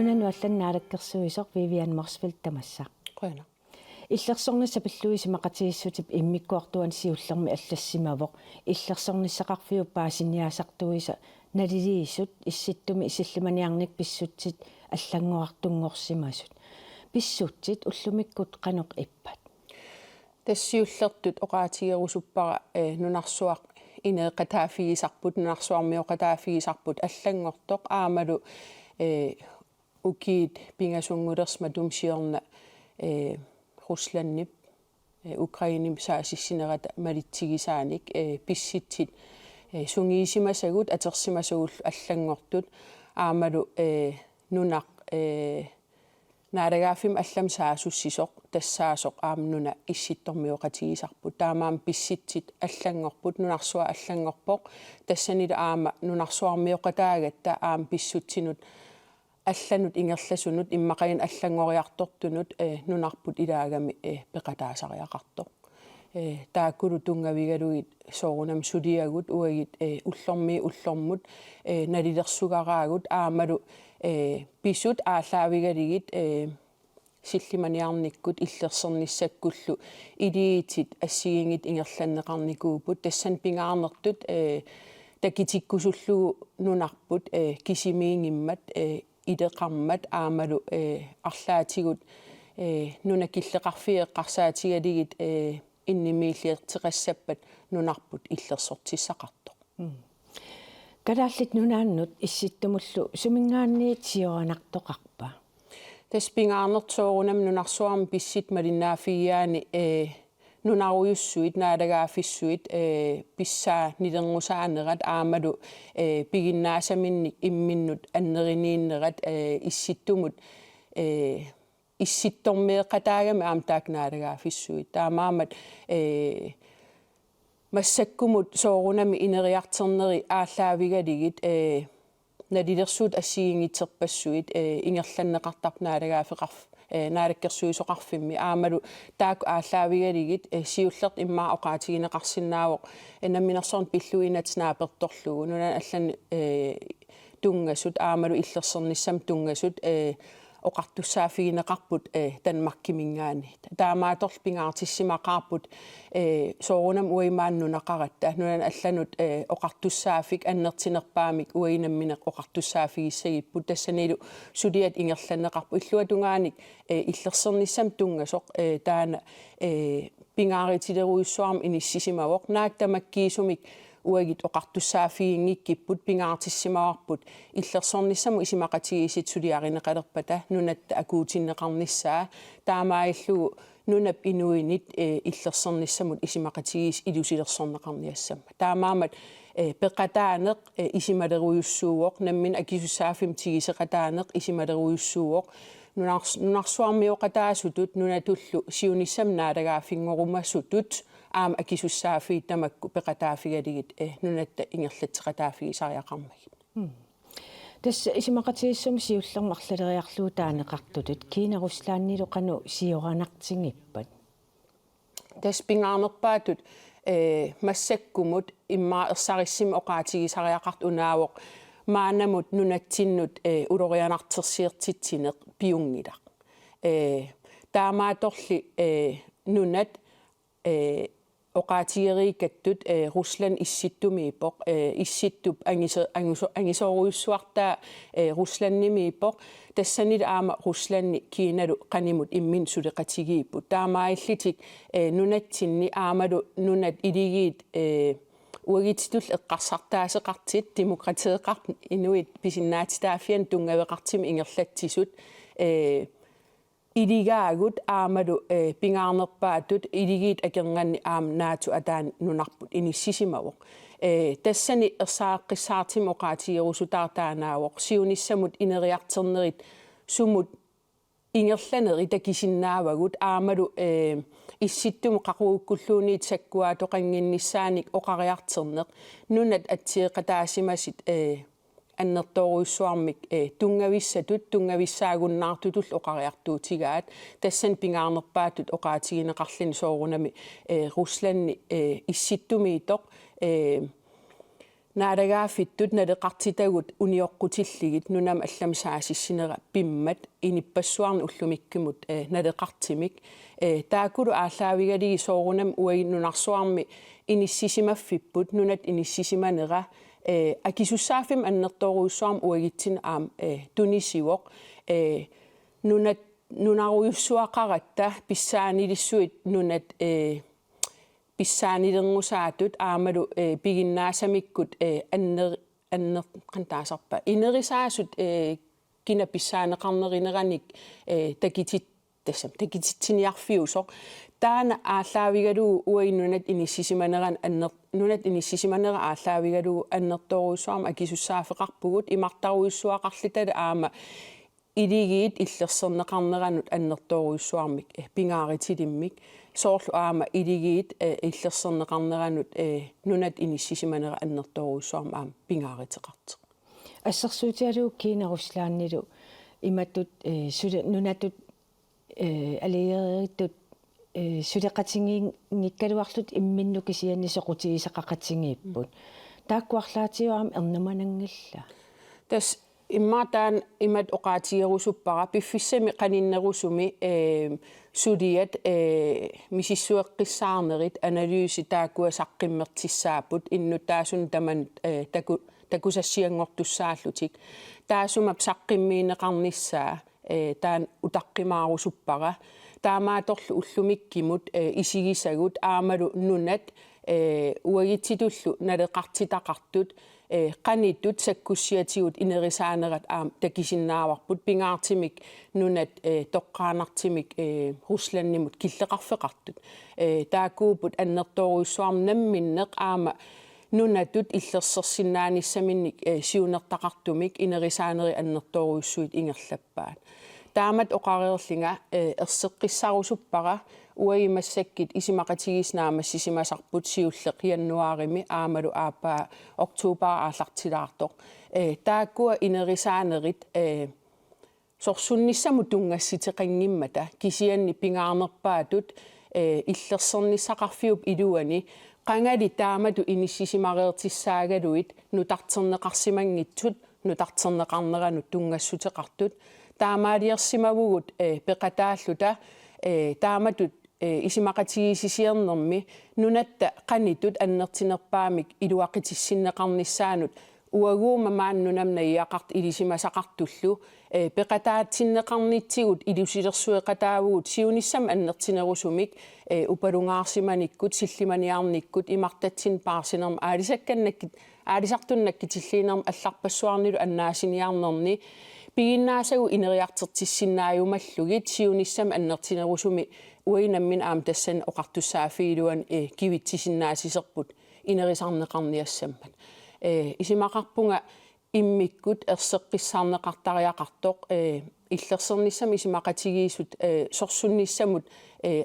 нунанну алланнаалаккерсуисоқ Vivian Morsfeldt тамассаа quna иллерсорнисса пиллуиси мақатигиссутип иммиккуартуан сиуллерми аллассимавоқ иллерсорниссақарфиу паасиниасартуиса налилиисут исситтуми исиллиманиарник писсутсит аллангуартунгорсимасут писсутсит уллумиккут қаноқ иппат тассиуллертут оqaатигерусуппара нунарсуақ инеэқатаафигисарпут нунарсуармиоқатаафигисарпут аллангортоқ аамалу укиит пингасунгулерсма тумсиорна русланнип украиним саасиссинерата малитсигисааник писситсит сунгиисимасагут атерсимасагул аллангортут аамалу нунақ наарагафим аллам саасуссисоқ тассаасоқ аамнуна исситтормиоқатигисарпут таамаам писситсит аллангорпут нунарсуа аллангорпоқ тассанила аама нунарсуармиоқатаагатта аам писсутсинут алланут ингерласунут иммақагин аллангориартортунут нунарпут илаагами пеқатаасариақартоқ тааккулу тунгавигалугит соорунам сулиагут уагит уллормут налилерсугараагут аамалу писут ааллаавигалигит силлиманиарниккут иллерсерниссаккуллу илиитит ассигингит ингерланнеқарникуупут тассан пингаарнертут такитиккусуллугу нунарпут кисимиингиммат идеқармат аамалу арлаатигут нунакиллеқарфиеққарсаатигалигит иннимииллиертеқассаппат нунарпут иллерсортиссақартоқ калааллит нунааннут исситтумуллу сумингаанниит сиоранартоқарпа таспингаарнертоорунам нунарсуарми писсит малиннаафигиаани нунаруйуссуит наалагаафиссуит писсаа нилернусаанерат аамалу пигиннаасаминник имминнут аннеринииннерат исситтумут исситтормеэқатаагами аам таак наалагаафиссуит таамаамат массаккумут соорунами инериартернери ааллаавигалигит налилерсуут ассигингитерпассуит ингерланнеқартарп наалагаафеқарф наалаккерсуисоқарфимми аамалу таак ааллаавигалигит сиуллерт иммаа оqaатигинеқарсинаавоқ намминерсорн пиллуинатснааперторлугу нунан аллан тунгасут аамалу иллерсерниссам тунгасут оqartussaafigineqarput Danmarkkimingaani таамааторл пингаартиссимақарпут соорунам уимааннунақаратта нунан алланут оqartussaaфик аннертинерпаамик уинамминеқ оqartussaaфигиссагиппут тассанилу сулиат ингерланнеқарпу иллуатунгааник иллерсерниссам тунгасоқ таана пингааритилеруйуссуарм иниссисимавоқ наактамаккиисумик уагит оqartussaafigiнгиккиппут пингаартиссимаварпут иллерсорниссаму исимақатигисит сулиаринеқалерпата нунатта акуутиннеқарниссаа таамаиллугу нунап инуинит иллерсорниссамут исимақатигис илусилерсорнеқарниассама таамаамат пеқатаанеқ исималеруйуссууоқ наммин акисуссаафим тигисеқатаанеқ исималеруйуссууоқ нунарсуармиоқатаасутут нунатуллу сиуниссам наалагаафингорумассутут аам акисуссаафи тамакку пеқатаафигалигит нунатта ингерлатсеқатаафигисариақармагит тас исимақатигиссум сиуллермарлалериарлуу таанеқартутут кинеруслааннилу қану сиоранартингиппат тас пингаарнерпаатут массаккумут иммаа ерсариссими оqaатигисариақарт унаавоқ маанамут нунатсиннут улорианартерсиертитсинеқ пиунгилақ таамааторли нунат оqaатигерикаттут руслан исситтумиипоқ исситтуп ангисоруйуссуартаа русланнимиипоқ тассанил аама русланни кииналу qaнимут иммин сулеқатигииппут таамаиллитик нунатсинни аамалу нунат илигиит уагититул эққарсартаасеқартит демократиеқарт инуит писиннаатитаафиан тунгавеқартими ингерлатсисут илигаагут аамалу пингаарнерпаатут илигиит акернганни аам наату атаан нунарпут иниссисимавоқ тассани ерсааққиссаартим оqaатигерусутаартаанаавоқ сиуниссамут инериартернерит сумут ингерланери такисиннаавагут аамалу исситтуму қақууккуллуунит саккуаа тоқангиннссааник оқариартернеқ нунат атсиеқатаасимасит аннерторуйуссуармик тунгависсатут тунгависсаагуннаартутул оқариартуутигаат тассан пингаарнерпаатут оqaатигинеқарлини соорунами русланни исситтумиитоқ naaragaafittut naleqartitagut unioqqutiligit nunam allamsaasissinera pimmat inippassuarni ullumikkimut naleqartimik taakulu aallaavigaligi soorunam uagi nunarsuarmi inissisimaffipput nunat inissisimanera akisussaaffim annertoruussuarm uagitsin aam tunisivoq nunat nunaruyussuaqaratta pissaanilissuit nunat pissaanilerngusaattut aamalu piginnaasammikkut qantaasarpa inerisaasut kina pissaaneqarnerineраник takititsiниарфиусоq taana ааllaавигалугу уагиннунат иниссисиманеран нунат иниссисиманера ааllaавигалугу аннерторуусsuarma акисуссаафеқарпугут имартаруйуссуақарлитала аама илигиит иллерсернеқарнеранут аннерторуйуссуармик пингааритилиммик соорлу аама илигиит иллерсернеқарнеранут нунат иниссисиманера аннерторуйуссуарма аама пингааритеқарте ассерсуутиалуу кинеруслааннилу иматтут сули нунатут алиериттут сулеқатингиккалуарлут имминну кисианнисоқутигисақақатингииппут тааккуарлаатиуарам ернуманангилла тас иммаатаан имат оqaatigerusupпара пиффиссами qaninnерусуми сулиат мисиссуэққиссаарнерит аналyysi тааккуа саққиммертиссааппут иннутаасун таман такусассиангортуссааллутик таасумап саққиммиинеқарниссаа таан утаққимаарусуппара таамааторлу уллумиккимут исигисагут аамалу нунат уагитситуллу налеқартитақартут qanittut sakkussiatiguut inerisaanerat aam takisиннааварпут пингаартимик нунат тоққаанартимик русланнимут киллеқарфеқартут таакуупут аннерторуйуссуарм намминнеқ аама нунатут иллерсерсиннааниссаминник сиунертақартумик инерисаанери аннерторуйуссуит ингерлаппаат таамат оқариерлинга ерсеққиссарусуппара уаимассаккит исимақатигиснаамассисимасарпут сиуллеқ яннуарими аамалу ааппаа октообер ааллартилаартоқ тааккуа инерисаанерит сорсунниссаму тунгасситеқангиммата кисианни пингаарнерпаатут иллерсерниссақарфиуп илуани qangали таамату иниссисимареертиссаагалуит нутартернеқарсимангитсут нутартернеқарнеранут тунгассутеқартут таамаалиерсимавугут пеқатааллута тааматут исимақатигисисиернерми нунатта qanitut аннертинерпаамик илуақитиссиннеқарниссаанут уагуума мааннунамна иақарт илисимасақартуллу пеқатаатсиннеқарнитсигут илусилерсуеқатаавугут сиуниссам аннертинерусумик упалунгаарсиманиккут силлиманиарниккут имартатсин паарсинерма аалисакканнаккит аалисартуннаккитиллиинерма алларпассуарнилу аннаасиниарнерни пигиннаасагу инериартертиссиннааюмаллугит сиунissam аннертинерусуми уинаммин аам тассан оқартуссаафиилуан кивитсисиннаасисерпут инерисарнеқарниассаммат исимақарпунга иммиккут ерсеққиссаарнеқартариақартоқ иллерсерниссам исимақатигиисут сорсунниссамут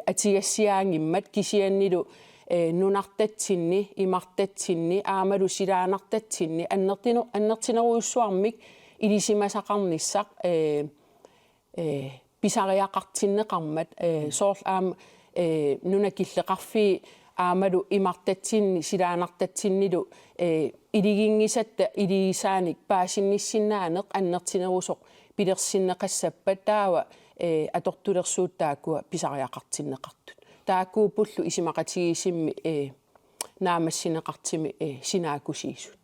атигассиаангиммат кисианнилу нунартатсинни имартатсинни аамалу силаанартатсинни аннертинеруйуссуармик илисимасақарниссақ писариақартиннеқармат соорл аам нунакиллеқарфи аамалу имартатсинни силаанартатсиннилу илигингисатта илигисааник паасинниссиннаанеқ аннертинерусоқ пилерсиннеқассаппат таава атортулерсууттааккуа писариақартиннеқартут тааккуупуллу исимақатигисимми наамассинеқартими синаакусиисут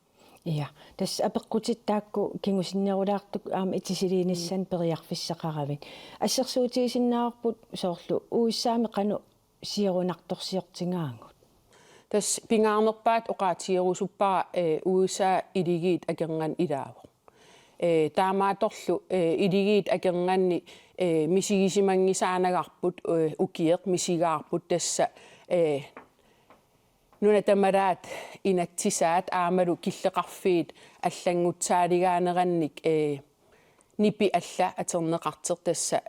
ja тас апеққутиттаакку кингусиннерулаартук аама итисилиинissan периарфиссақаравит ассерсуутигисиннаарпут соорлу уиссаами қану сиерунарторсиортингаангут тас пингаарнерпаат оqaatigerusupпара уиса илигиит акернган илаавоқ таамааторлу илигиит акернганни мисигисимангисаанагарпут укиеқ мисигаарпут тасса нунатамараат инатсисаат аамалу киллеқарфиит аллангутсаалигаанеранник нипи алла атернеқартер тасса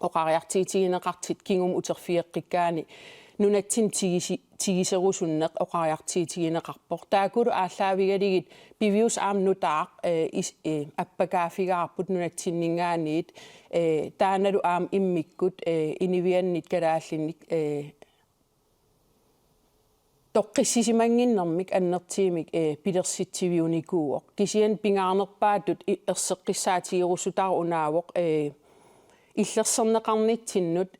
оқариартиитигинеқартит кингум утерфиеққиккаани нунатсин тигисерусуннеқ оқариартиитигинеқарпор таакулу ааллаавигалигит пивиус аам нутаақ аппакаафигаарпут нунатсиннингаанит тааналу аам иммиккут инивианнит калааллинник toqqissisimanginnermik annertiimik pilersittiviunikuuq kisian pingaarnerpaatut erseqqissaatigirussutaru unaavoq illerserneqarnittinnut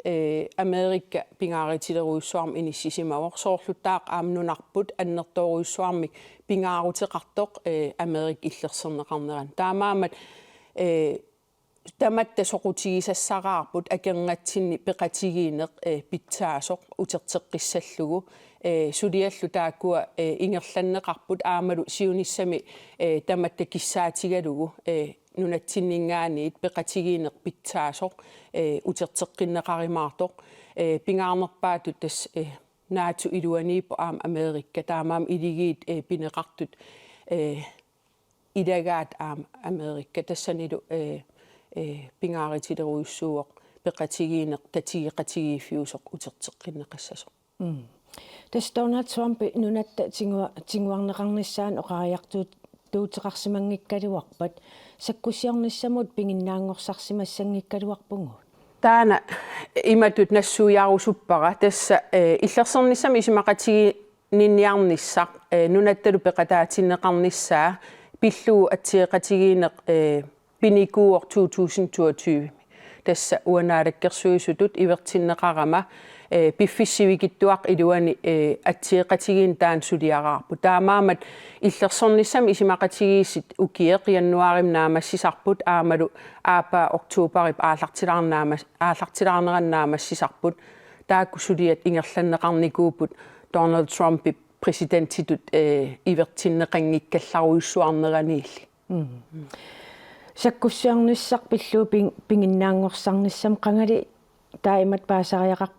Amerikka pingaaritileruissuarm inissisimavoq soorlutaaq aamnunarput annertooruissuarmik pingaaruteqartoq Amerik illerserneqarneran taamaamat tamatta soqutigisassaqaarput akerratsinni peqatigiineq pitsaasoq uterteqqissallugu suliallu taakkua ingerlanneqarput aamalu siunissami tamatta kissaatigalugu nunatsinningaaniit peqatigiineq pitsaasoq uterteqqinneqarimaartoq pingaarnerpaatut tas naatu iluaniipo aam Amerikka taamaam iligiit pineqartut ilagaat aam Amerikka tassanilu pingaaritileruissuuq peqatigiineq tatigeqatigiiffiusoq uterteqqinneqassasoq tas Donald Trump nunatta tinguarneqarnissaan oqariartuut tuuteqarsimangikkaluarpat sakkusiornissamut pinginnaangorsaarsimassangikkaluarpungu taana imatut nassuujaarusuppara tassa illersernisami isimaqatigininniarnissaq nunattalu peqataatinneqarnissaa pilluu atsigeqatigiineq pinikuuq 2022 tassa uanaalakkersuisutut ivertinneqarama piffissivigittuaq iluani atsigeqatigiin taan suliaqaarpu taamaamat illersornissami isimaqatigiissit ukieq januarim naamassisarput aamalu aapa oktuuparip aallartilaarnerannaamassisarput taakku suliat ingerlanneqarnikuuput Donald Trumpi presidenttitut ivertinneqanngikkallaruissuarneraniilli sakkussiornissaq pilluu pinginnaangorsarnissam qangali taimat paasariaqaq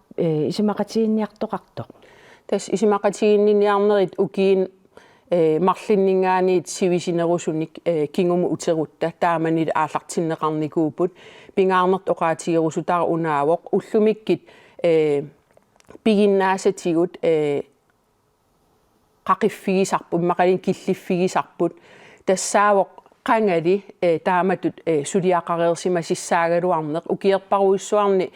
isimaqatiginniartoqartoq tas isimaqatiginniarnerit ukiin marlinningaaniit sivisinerusunik kingumu uterutta taamanil aallartinneqarnikuuput pingaarnert oqaatigerusutara unaavoq ullumikkit piginnaasatigut qaqiffigisarput maqalin killiffigisarput tassaavoq qangali taamatut suliaqareersimassissaagaluarneq ukierparuissuarni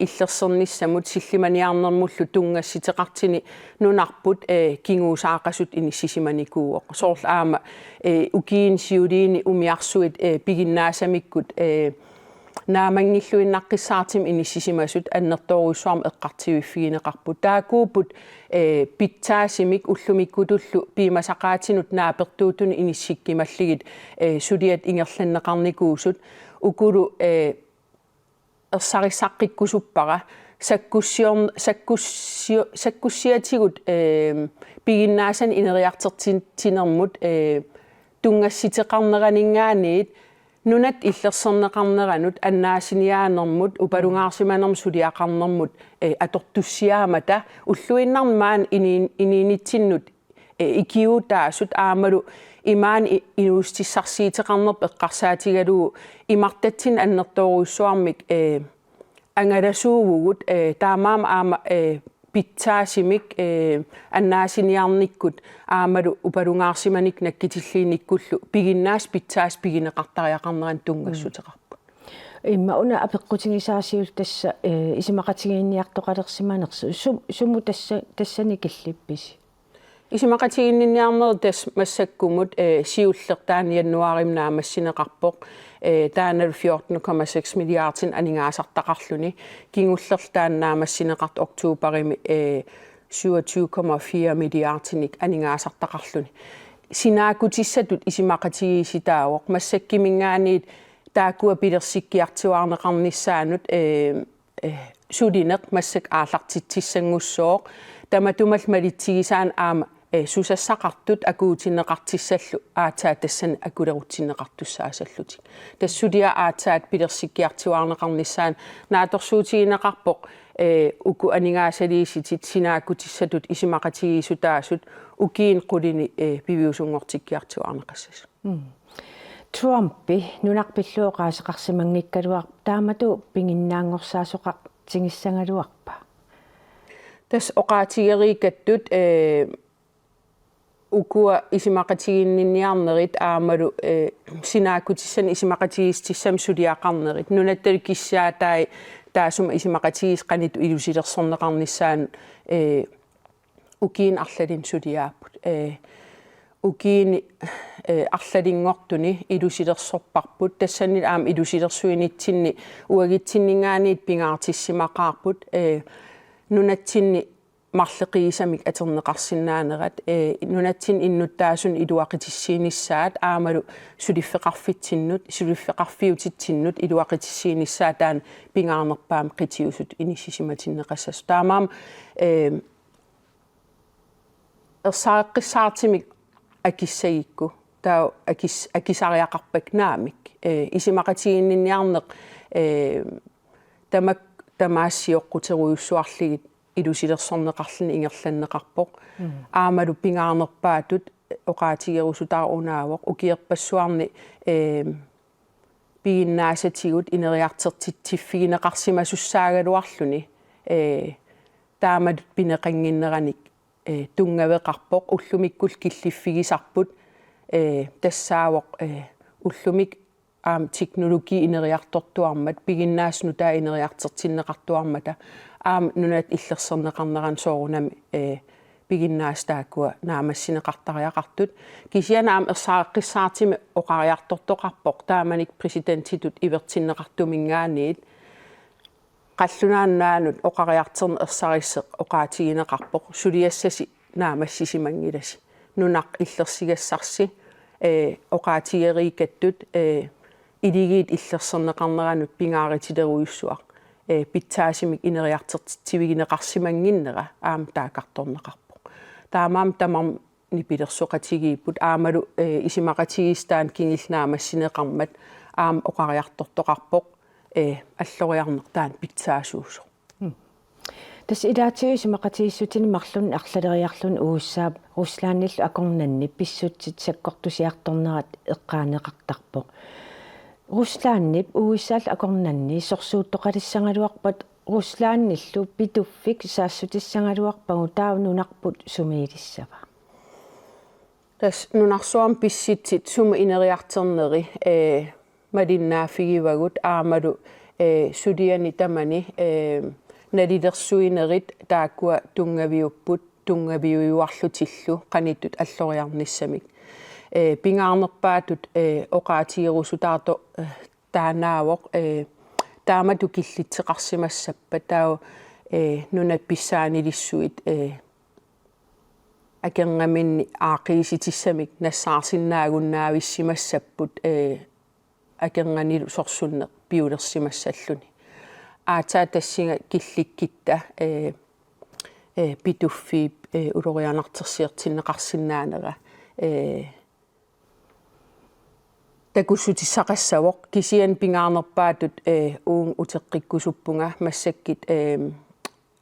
illersernissamut sillimaniarnermullu tungassiteqartini nunarput kinguusaaqasut inissisimannikuuoq soorl aama ukiin siuliini umiarsuit piginnaasamikut naamangilluinnaqqissaartim inississimasut annertooruissuarm eqqartiviffigineqarput taakuuput pitsaasimik ullumikkutullu piimasaqaatinut naapertuutuni inissikkimalligit suliat ingerlanneqarnikuusut ukulu ersarissaqqikkusuppara sakkussiatigut piginnaasan ineriartertinermut tungassiteqarneraningaaniit nunat illerserneqarneranut annaasiniaanermut upalungaarsimanerm suliaqarnermut atortussiaamata ulluinnarmaan iniinitinnut ikiutaasut aamalu imaan inuustissarsiiteqarnerp eqqarsaatigalugu imartatsin annertooruissuarmik angalasuuvugut taamaam aama pitsaasimik annaasiniarnikkut aamalu upalungaarsimanik nakkitilliinikkullu piginnaas pitsaas pigineqartariaqarneran tungassuteqarput imma una apeqqutigisaasiul tassa isimaqatigiinniartoqalersimanersu sumu tassani killippisi isimaqatigiinniarner tas massakkumut siullertaan januarim naamassineqarpoq taanal 14,6 milliardin aningaasartaqarluni kingullertaan naamassineqart oktuuparimi 27,4 milliardinik aningaasartaqarluni sinaakutissatut isimaqatigiisitaawoq massakkimingaaniit taakkua pilersikkiartuarneqarnissaanut sulineq massak aallartitsissangussuoq tamatumal malitsigisaan aama susassaqartut akuutinneqartissallu aataat tassan akulerutsinneqartussaasallutik tassulia aataat pilersikkiartuarneqarnissaan naatorsuutigineqarpoq uku aningaasaliisitit sinaakutissatut isimaqatigiisutaasut ukiin qulini piviusungortikkiartuarneqassas Trumpi nunarpilluoqaaseqarsimangikkaluaq taamatu pinginnaangorsaasuqaq tingissangaluarpa tas oqaatigeriikattut ukua isimaqatiginniarnerit aamalu sinaakkutissan isimaqatigiistissam suliaqarnerit nunattalu kissaatai taasuma isimaqatigisqanitu ilusilersorneqarnissaan ukiin arladin sudiaaput ukiin arladingortuni ilusilersorparput tassanit aam ilusilersuinitsinni uagitsinningaaniit pingaartissimaqaarput nunatsinni marleqiisamik aterneqarsinnaanerat nunatsin innuttaasun iluaqitissiinissaat aamalu suliffeqarfiutitsinnut iluaqitissiinissaa taan pingaarnerpaam qitiusut inissisimatinneqassas taamaam ersaaqissaartimik akissagikku taa akisariaqarpak naamik isimaqatiginninniarneq tamaassiоққутеруйуссуарligit ilusilersorneqarluni ingerlanneqarpoq aamalu pingaarnerpaatut oqaatigerusutaarunaavoq ukierpassuarni piginnaasatigut ineriartertittiffigineqarsimasussaaгаluарлүни taamatut pineqanginneranik tungaveqarpoq ullumikкул killiffigisarput tassaavoq ullumik aam teknologi ineriartortuarmat piginnaasnu taa ineriartertinneqartuarmata aam nunat illerserneqarneran soorunami piginnaastaakkua naamassineqartariaqartut kisiana aam ersaaqissaartimi oqariartortoqarpoq taamanik presidentitut ivertinneqartumingaaniit qallunaannaanut oqariarterne ersarisseq oqaatigineqarpoq suliassasi naamassisimangilasi nunaq illersigassarsi oqaatigeriikattut idigiit illerserneqarneranut pingaaritileruissuaq pitaasimik ineriartertivigineqarsimanginnera aam taaqartorneqarpoq taamaam tamam nipilersoqatigiipput aamalu isimaqatigistaan kingilnaamassineqarmat aam oqariartortoqarpoq alloriarnertaan pitsaasuusoq тас илаатигисимақатигиссутини марлун арлалериарлун уусsaап руслааннилл акорнанни писсутсит саккортусиарторнерат эққаанеқартарпоқ руслааннип уусsaал акорнанни сорсууттоқалиссангалуарпат руслаанниллу питуффик саассутиссангалуарпагу таунунарпут сумиилиссава тас нунарсуам писситсит сума инериартернери малиннаафигивагут аамалу судиани тамани налилерсуинерит тааккуа тунгавиуппут тунгавиуюарлутиллу qanittut alloriarnissamik pingaarnerpaatut oqaatigerusutaarto taanaavoq taamatu killitseqarsimassappa tau nunat pissaanilissuit akengaminni aaqiisitисsamik nassаарsinnaagunnaavissимассаппут akenganilu sorsunneq piulersimassalluni aataa tassinga killikkitta pituffiip ulorianartersiartinneqarsinnaanera takussutissaqassavoq kisian pingaarnerpaatut uung uteqqikkusuppunga massakkit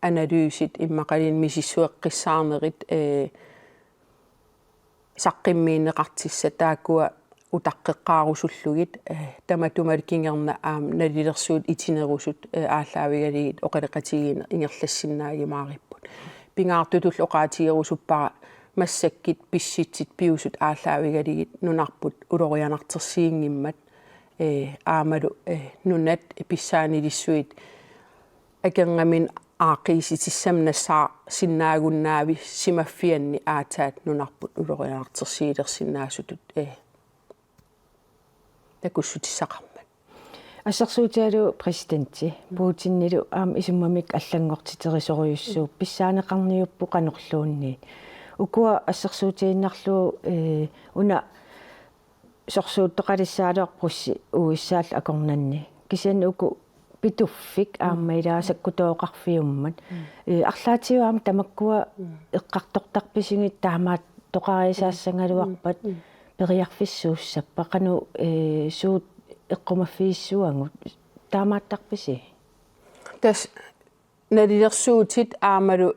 analyysit immaqalin misissueqqissaarnerit saqqimmiinneqartissa taakkua utaqqeqqaarusullugit tamatumal kingerna aam nalilersuut itinerusut aallaavigaligit oqaleqatigiin ingerlassinnaagimaaриpput pingaartutul oqaatigerusuppara massakkit pissitsit piusut aallaavigaligit nunarput ulorianartersiingimmat aamalu nunat pissaanilissuit akengamin aaqiisitисsamнасаа sinnaagunnaavi simaffianni aataat nunarput ulorianartersiilersinnaasutut takussutissaqarmat ассерсуутиалу президенти путиннилу аам исуммамик аллангортитерисориуссуу писсаанеқарниуппу канерлуунни укуа ассерсуутииннарлуу уна сорсууттоқалиссаалуарпусси уиссаал акорнанни кисиан уку питуффик ааммаилаасаккутооқарфиуммат арлаатиуаама тамаккуа эққартортарписигит таамаат тоқарисаассангалуарпат периарфиссууссаппа кану суут эққумаффииссуангут таамааттарписи тас налилерсуутит аамалу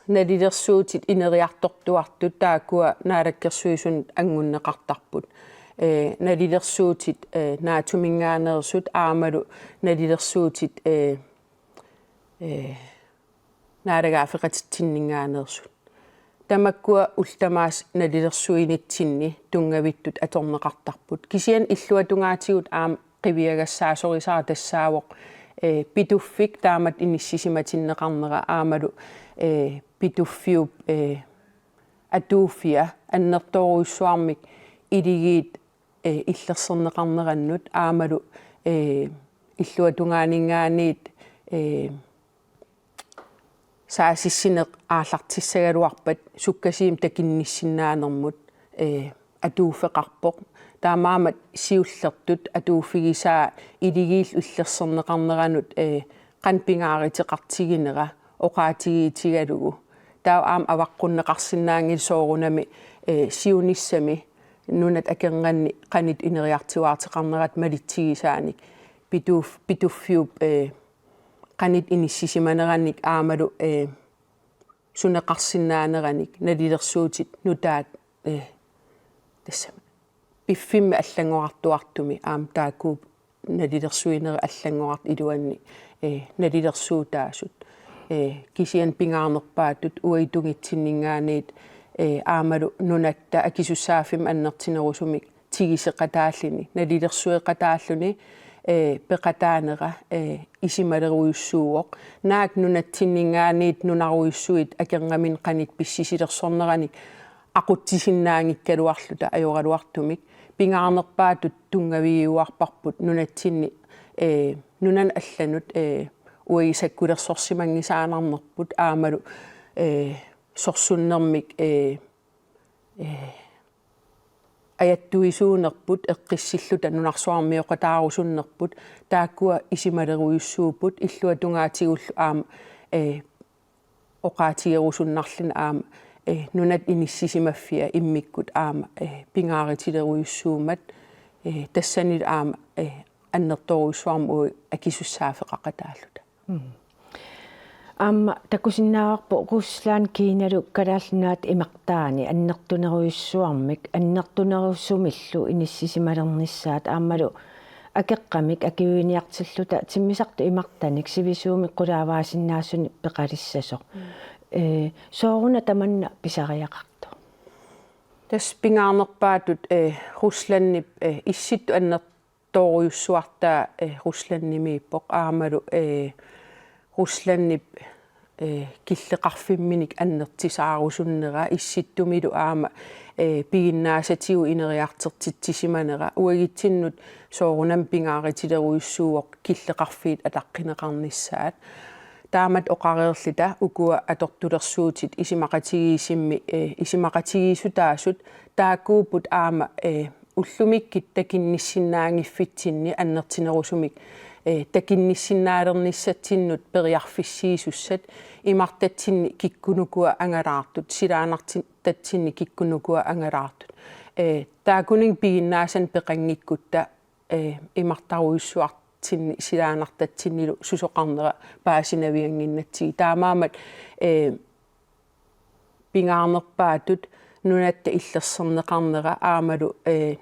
налилерсуутит инериартортуартут тааккуа наалаккерсуисун ангуннеқартарпут налилерсуутит наатумингаанерсут аамалу налилерсуутит наалагаафеқатитсиннингаанерсут тамаккуа ултамаас налилерсуинитсинни тунгавиттут аторнеқартарпут кисиан иллуатунгаатигут аам qivиагассаасорисаа тассаавоқ питуффик таамат иниссисиматиннеқарнера аамалу pituffiup atuuffia annertoruissuarmik idigiit illerserneqarnerannut aamalu illuatungaaninngaaniit saasissineq aallartissagaluarpat sukkasiim takinnissinaanermut atuuffeqarpoq таамаамат сиуллертут атууффигисаа илигиил уллерсернеқарнеранут канпингааритеқартигинера оқаатигиитигалугу таа аам аваққуннеқарсинаангил соорунами сиуниссами нунат акернганни қанит инериартиваартеқарнерат малитсигисааник питуффиуп қанит иниссисиманеранник аамалу сунеқарсинаанераник налилерсуутит нутаат тассама пиффимма аллангоартуартуми аам тааккууп налилерсуинери аллангоарт илуанни налилерсуутаасут кисиан пингаарнерпаатут уайтунгитсиннингаанит аамалу нунатта акисуссаафим аннертинерусумик тигисеқатааллини налилерсуеқатааллуни пеқатаанера исималеруйуссууоқ наак нунатсиннингаанит нунаруйуссуит акернгамин қанит писсисилерсорнерани aquttisinnaangikkaluarluta ajorluartumik pingаарnerpaatut tungaviguarparput nunatsinni nunan allanut uigisakkulersorsimangisaanarnerput aamalu sorsunnermik ajattuisuunerput eqqissilluta nunarsuarmioqataarusunnerput taakkua isimaleruissuuput illuatungaatигуллу аама oqaatigerusunnarlina aama нунат иниссисимаффиа иммиккут аама пингааритилеруйуссуумат тассанил аама аннерторуйссуарму акисуссаафеқақатааллута аама такусиннааварпо руслаан киналу калааллунаат имартаани аннертунеруйуссуармик аннертунеруссумиллу иниссисималернissaат аамалу акеққамик акиуиниартиллута тиммисарту имартаник сивисууми қулааваасиннаассуни пеқалиссасоқ соорuna tamanna pisariaqartu tas pingаарnerpaatut ruslannip issittu annertooruyussuartaa ruslannimiippoq aamalu ruslannip killeqarfimminik annertisaarusunnera issittumilu aama piginnaasatigu ineriartertittisimanera uagittinnut soorunam pingaaritileruyussuuoq killeqarfiit ataqqinеqarnissaat taamat oqareerlita ukua atortulersuutit isimaqatigiisimmi isimaqatigiisutaasut taakkuuput aama ullumikkit takinnissinnaangiffitsinni annertinerusumik takinnissinnaaleernissatinnut periarfissiisussat imartatsinni kikkunukua angalaartut silaanartatsinni kikkunukua angalaartut taakuning piginnaasan peqangikkutta imartaruissuart tinni silaanartatsinnilu susoqarnera paasinavianginnatsigi taamaamat pingaarnerpaatut nunatta illerserneqarnera aamalu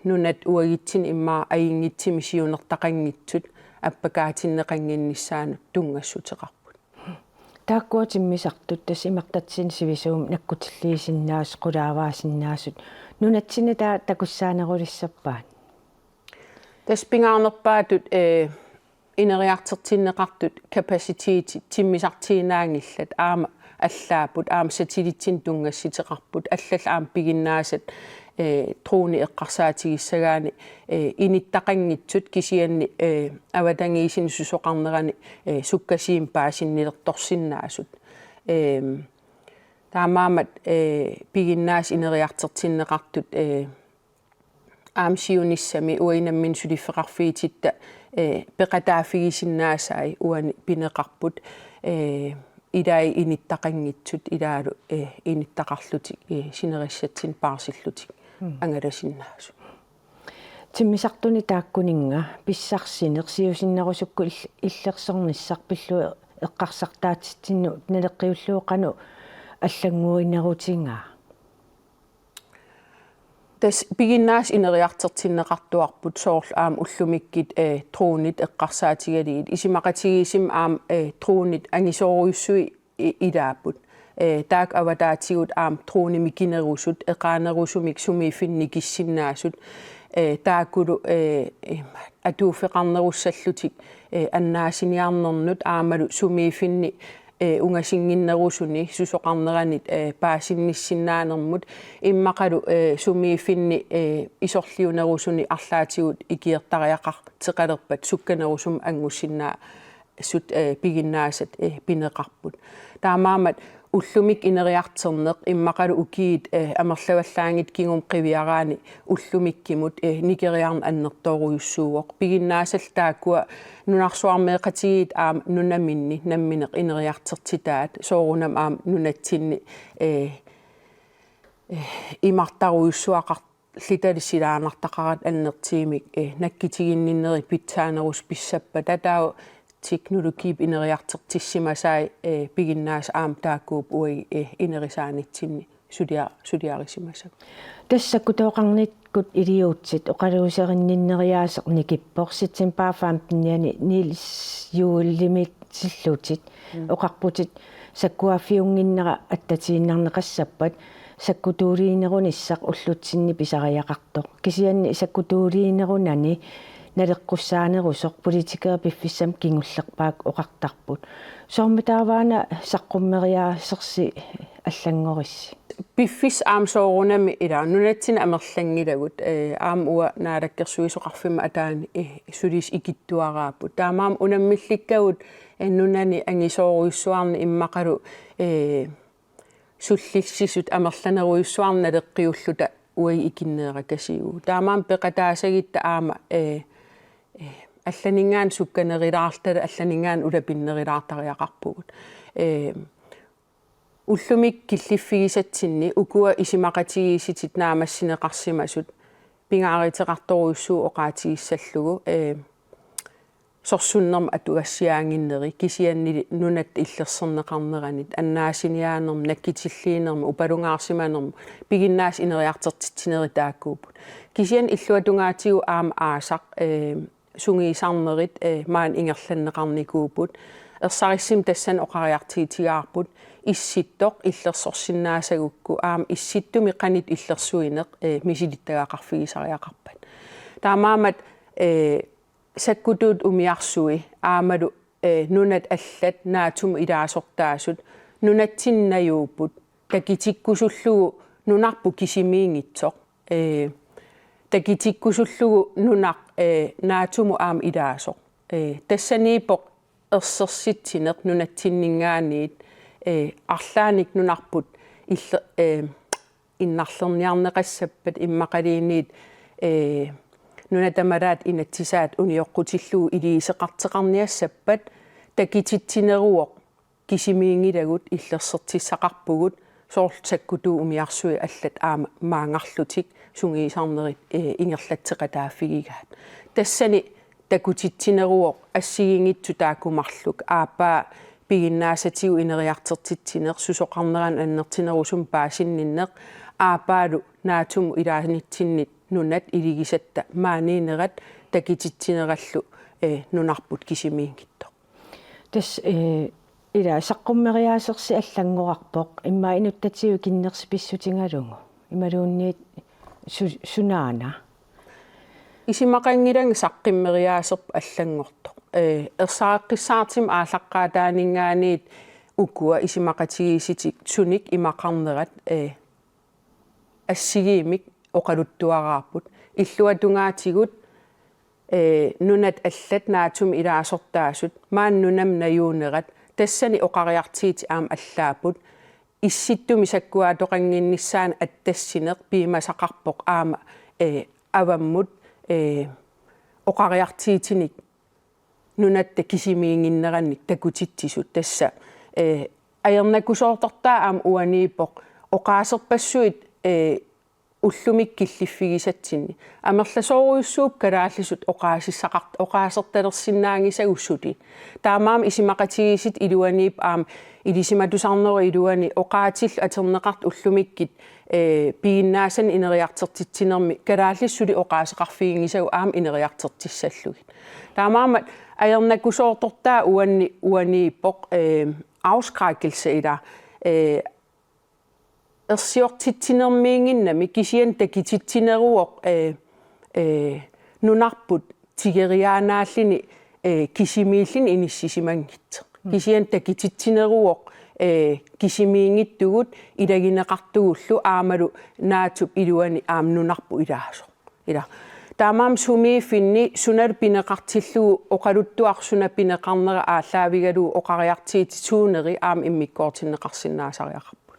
nunat uagitsin immaa aingitsimi siunertaqanngitsut appakaatinneqanginnissaanut tungassuteqarput taakkuatimmisartut tas imartatsin sivisuum nakkutilliisinnaas qulaavaasinnaassut nunatsina taa takussaanerulissappaat tas pingaarnerpaatut ineriartertinneqartut capacity timmisartiinaangillat aama аллаапут аама сатилитсин тунгасситеқарпут аллал аама пигиннаасат трууни эққарсаатигиссагаани иниттақангитсут кисианни аватангиисин сусоқарнерани суккасиим паасиннилерторсиннаасут таамаамат пигиннаас инериартертиннеқартут аамсиуниссами уинаммин сулиффеқарфиититта пеқатаафигисиннаасаи уани пинеқарпут идай иниттақангитсут илаалу иниттақарлутик синериссатсин паарсиллутик ангаласиннаасу тиммисартуни тааккунинга писсарсинеқ сиусиннерусукку иллерсорниссарпиллу эққарсартаатсинну налеққиуллуоқану аллангуиннерутингаа тас пигиннаас инериартертиннеқартуарпут соорл аам уллумиккит труунит эққарсаатигалигит исимақатигисим аам труунит ангисооруйуссуи илааппут таак аватаатигут аам трууни микинерусут эқаанерусумик сумиифинни киссиннаасут тааккулу атууфеқарнеруссаллутик аннаасиниарнернут аамалу сумиифинни ungasinginnerusuni susoqarneranit paasinnissinaanermut immaqalu sumiifinni isorliunerusuni arlaatigut ikiertariaqar teqalerpat sukkanerusum angussinnaa sut piginnaasat pineqarput taamaamat ullumik ineriarterneq immaqalu ukiit amerlavallaangit kingum qiviaraani ullumikkimut nikeriarn annertooruyussuugoq piginnaasall taakkua nunarsuarmeeqatigiit nunaminni nammineq ineriartertitaat soorunam nunatsinni imartaruyussuaqart litalissilaanartaqarat annertiimik nakkitiginninneri pitsaanerus pissappa tataa teknologiip ineriartertissimasai piginnaas taakkuup ui inerisaanitsinni sudiarisimassa тассакку тооқарниткут илиуутсит оқалуусеринниннериаасе никиппорситсин паафаамтинниани нилс юуллимит силлуутит оқарпутит саккуаффиунгиннера аттатииннарнеқассаппат саккутуулиинеруниссақ уллутсинни писариақартоқ кисианни саккутуулиинерунани налеққуссаанерусоқ политикер пиффиссам кингуллерпаак оқартарпут соормитааваана саққуммериаасерси аллангорисси пиффис соорунами ила нунатсина амерлангилагут уа наалаккерсуисоқарфима атаани сулис икиттуарааппут таамаам унаммилликкагут нунани ангисооруйуссуарни иммақалу суллиссисут амерланеруйуссуарна леққиуллута уи икиннееракасигу таамаам пеқатаасагитта алланингаан сукканерилаартала алланингаан улапиннерилаартариақарпугут уллумик киллиффигисатсинни укуа исимақатигиситит наамассинеқарсимасут пингааритеқарторуйуссуу оқаатигиссаллугу сорсуннерма атугассиаангиннери кисианнили нунат иллерсернеқарнеранит аннаасиниаанерм наккитиллиинерма упалунгаарсиманерм пигиннаас инериартертитсинери тааккуупут кисиан иллуатунгаатигу аасақ сунгиисарнерит маан ингерланнеқарникуупут ерсариссим тассан оқариартигитигаарпут исситтоқ иллерсорсиннаасагукку исситтуми қанит иллерсуинеқ мисилиттагаақарфигисариақарпат таамаамат саккутуут умиарсуи аамалу нунат аллат наатум илаасортаасут нунатсиннаюуппут такитиккусуллугу нунарпу кисимиингитсоқ такитиккусуллугу нунар наатуму илаасоқ тассаниипоқ ерсерситсинеқ нунатсиннингаанит арлааник нунарпут иннарлерниарнеқассаппат иммақалиинниит нунатамалаат инатсисаат униоққутиллуу илиисеқартеқарниассаппат такититсинеруоқ кисимиингилагут иллерсертиссақарпугут соорлсаккутуу умиарсуи аллат маангарлутик сунгиисарнерит ингерлатсеқатааффигигаат тассани такутитсинеруоқ ассигингитсу таакумарлук аапаа пигиннаасатигу инериартертитсинеқ сусоқарнеран аннертинерусум паасинниннеқ аапаалу наатуму илаанитсиннит нунат илигисатта маанинерат такититсинераллу нунарпут кисимиингитто тас ила саққуммериаасерси аллангорарпоқ имма инуттатигу киннерси писсутингалугу ималуунниит сунаана исимақангиланг саққиммериаасерп аллангортоқ ерсааққиссаартим ааллаққаатаанингаанит укуа исимақатигиситик суник имақарнерат ассигиимик оқалуттуараарпут иллуатунгаатигут нунат аллат наатум илаасортаасут мааннунам наюунерат тассани оқариартиити аллаапут исситтуми саккуаатоқангиннissaан аттассинеқ пиимасақарпоқ аваммут оқариартиитиник нунатта кисимиингиннеранник такутитсисут тасса аернакусоортартаа уаниипоқ оқаасерпассуит уллумик киллиффигисатсинни амерласооруйуссууп калааллисут оқаасерталерсиннаангисагуссути таамаам исимақатигисит илуаниип илисиматусарнери илуани оқаатил атернеқарт уллумиккит пигиннаасан инериартертитсинерми калааллиссули оқаасеқарфигингисагу инериартертиссаллугит таамаамат аернакусоортортаа уанииппоқ afskrækkelse ila ersiortittinermiinginnami kisian takitittineruoq nunarput tigeriaanaallini kisimiillin inissisimangitteq kisian takitittineruoq kisimiingittugut ilagineqartugullu aamalu naatup iluani aamnunarpu ilaaso ila taamaam sumiifinni sunal pineqartillugu oqaluttuarsuna pineqarnera aallaavigalugu oqariartiitituuneri aam immikkoortinneqarsinnaasariaqarpu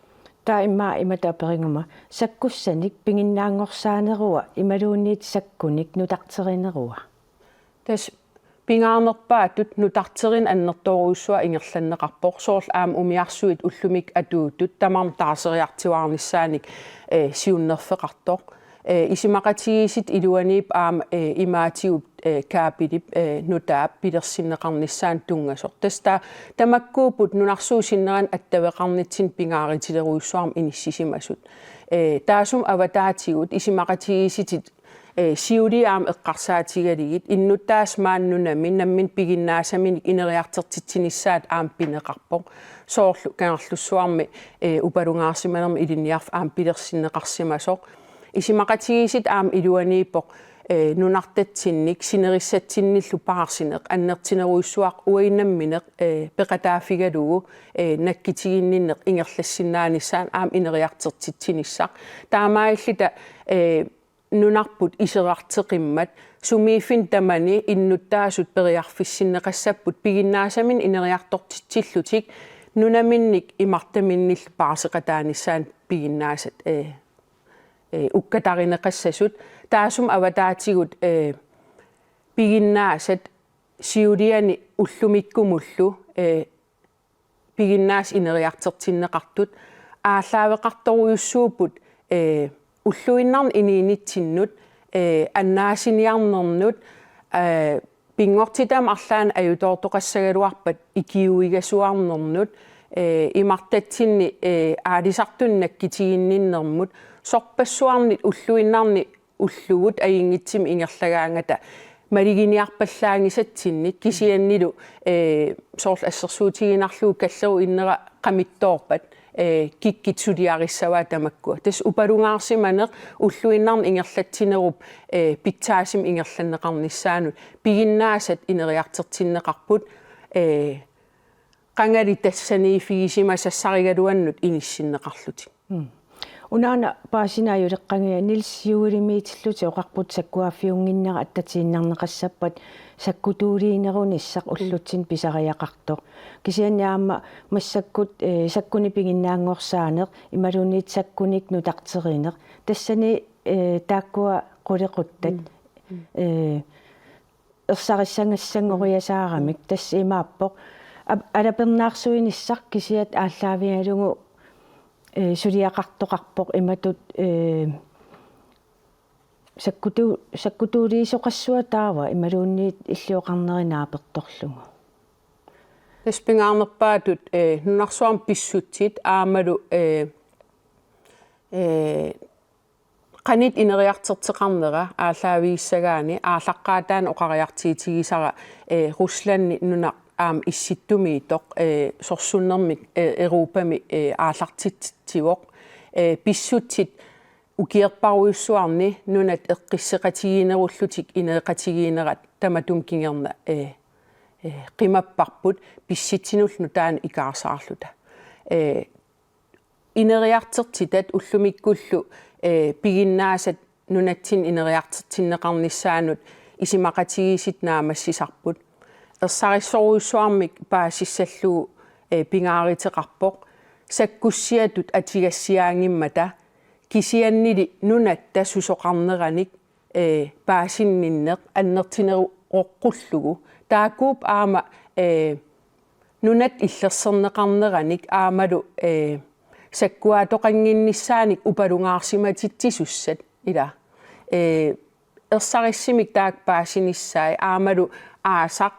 taa immaa imataperinguma sakkussanik pinginnaangorsaanеруа ималуунниит саккуник нутартеринеруа тас пингаанерпаатут нутартерин аннерторуйссуа ингерланнеқарпоқ соорл аам умиарсуит уллумик атуутут тамарм таасериартиуарниссааник сиуннерфеқартоқ исимақатигисит илуаниип аама имаатигут каапилип нутаап пилерсиннеқарниссаан тунгасоқ таста тамаккуупут нунарсуусиннеран аттавеқарнитсин пингааритилеруйссуарм иниссисимасут таасум аватаатигут исимақатигиситит сиулиаам эққарсаатигалигит иннуттаас мааннунамин наммин пигиннаасаминик инериартертитсинissaат аам пинеқарпоқ соорлу кангерлуссуарми упалунгаарсиманерми илинниарф аам пилерсиннеқарсимасоқ исимақатигисит аам илуанииппоқ нунартатсинник синериссатсинниллу паарсинеқ аннертинеруйссуақ уиннамминеқ пеқатаафигалугу наккитигинниннеқ ингерлассиннааниссаан аам инериартертитсиниссақ таамаиллита нунарпут исерартеқиммат сумиифин тамани иннуттаасут периарфиссиннеқассаппут пигиннаасамин инериартортитсиллутик нунаминник имартаминнил паарсеқатааниссаан пигиннаасат уккатаринеқассасут таасум аватаатигут пигиннаасат сиулиани уллумиккумуллу пигиннаас инериартертиннеқартут ааллаавеқарторуйуссуупут уллуиннарн иниинитсиннут аннаасиниарнернут пингортитам арлаан аютоортоқассагалуарпат икиуигасуарнернут имартатсинни аалисартуннаккитигинниннэрмут сорпассуарнит уллуиннарни уллугут аингитсим ингерлагаангата малигиниарпаллаангисатсиннит кисианнилу соорл ассерсуутигинарлуу каллеру иннера qamittоорпат киккитсулиариссаваа тамаккуа тас упалунгаарсиманеқ уллуиннарни ингерлатсинеруп питсаасим ингерланнеқарниссаанут пигиннаасат инериартертиннеқарпут qangали тассаниифигисима сассаригалуаннут иниссиннеқарлути унаана паасинааюлеққангиа нилсиулимиитиллути оқарпут саккуаффиунгиннера аттатииннарнеқассаппат саккутуулиинерунissaq уллутсин писариақартоқ кисианниаама массаккут саккуни пигиннаангорсаанеқ ималуниит саккуник нутартеринеқ тассани тааккуа қулеқуттат ерсариссангассангориасаарамик тасса имааппоқ алапернаарсуиниссақ кисиат ааллаавигалугу сулиақартоқарпоқ иматут саккутуулиисоқассуа таава ималуунниит иллиоқарнеринааперторлугу таспингаарнерпаатут нунарсуарм писсутсит аамалу qanit ineriarterteqarnera ааллаавииссагаани ааллаққаатаан оқариартиитигисара русланни нуна аам исситтумиитоқ сорсуннэрмик европами ааллартитсивоқ писсутсит укиерпаруйуссуарни нунат эққиссеқатигинеруллутик инеқатигинерат таматум кингерна qimapparput pissitsinullu taan ikaarsaarluta ineriartertitat ullumikkullu piginnaasat nunatsin ineriartertinneqarnissaanut isimaqatigisit naamassisarput ersarissoruissuarmik paasissalluu pingaariteqarpoq sakkussiatut atigassiaangimmata kisiannili nunatta susoqarneranik paasinninneq annertineru oqqullugu taakuup aama nunat illerserneqarneranik aamalu sakkuatoqanginnissaanik upalungaarsimatittissussat ila ersarissimik taak paasinissai aamalu aasaq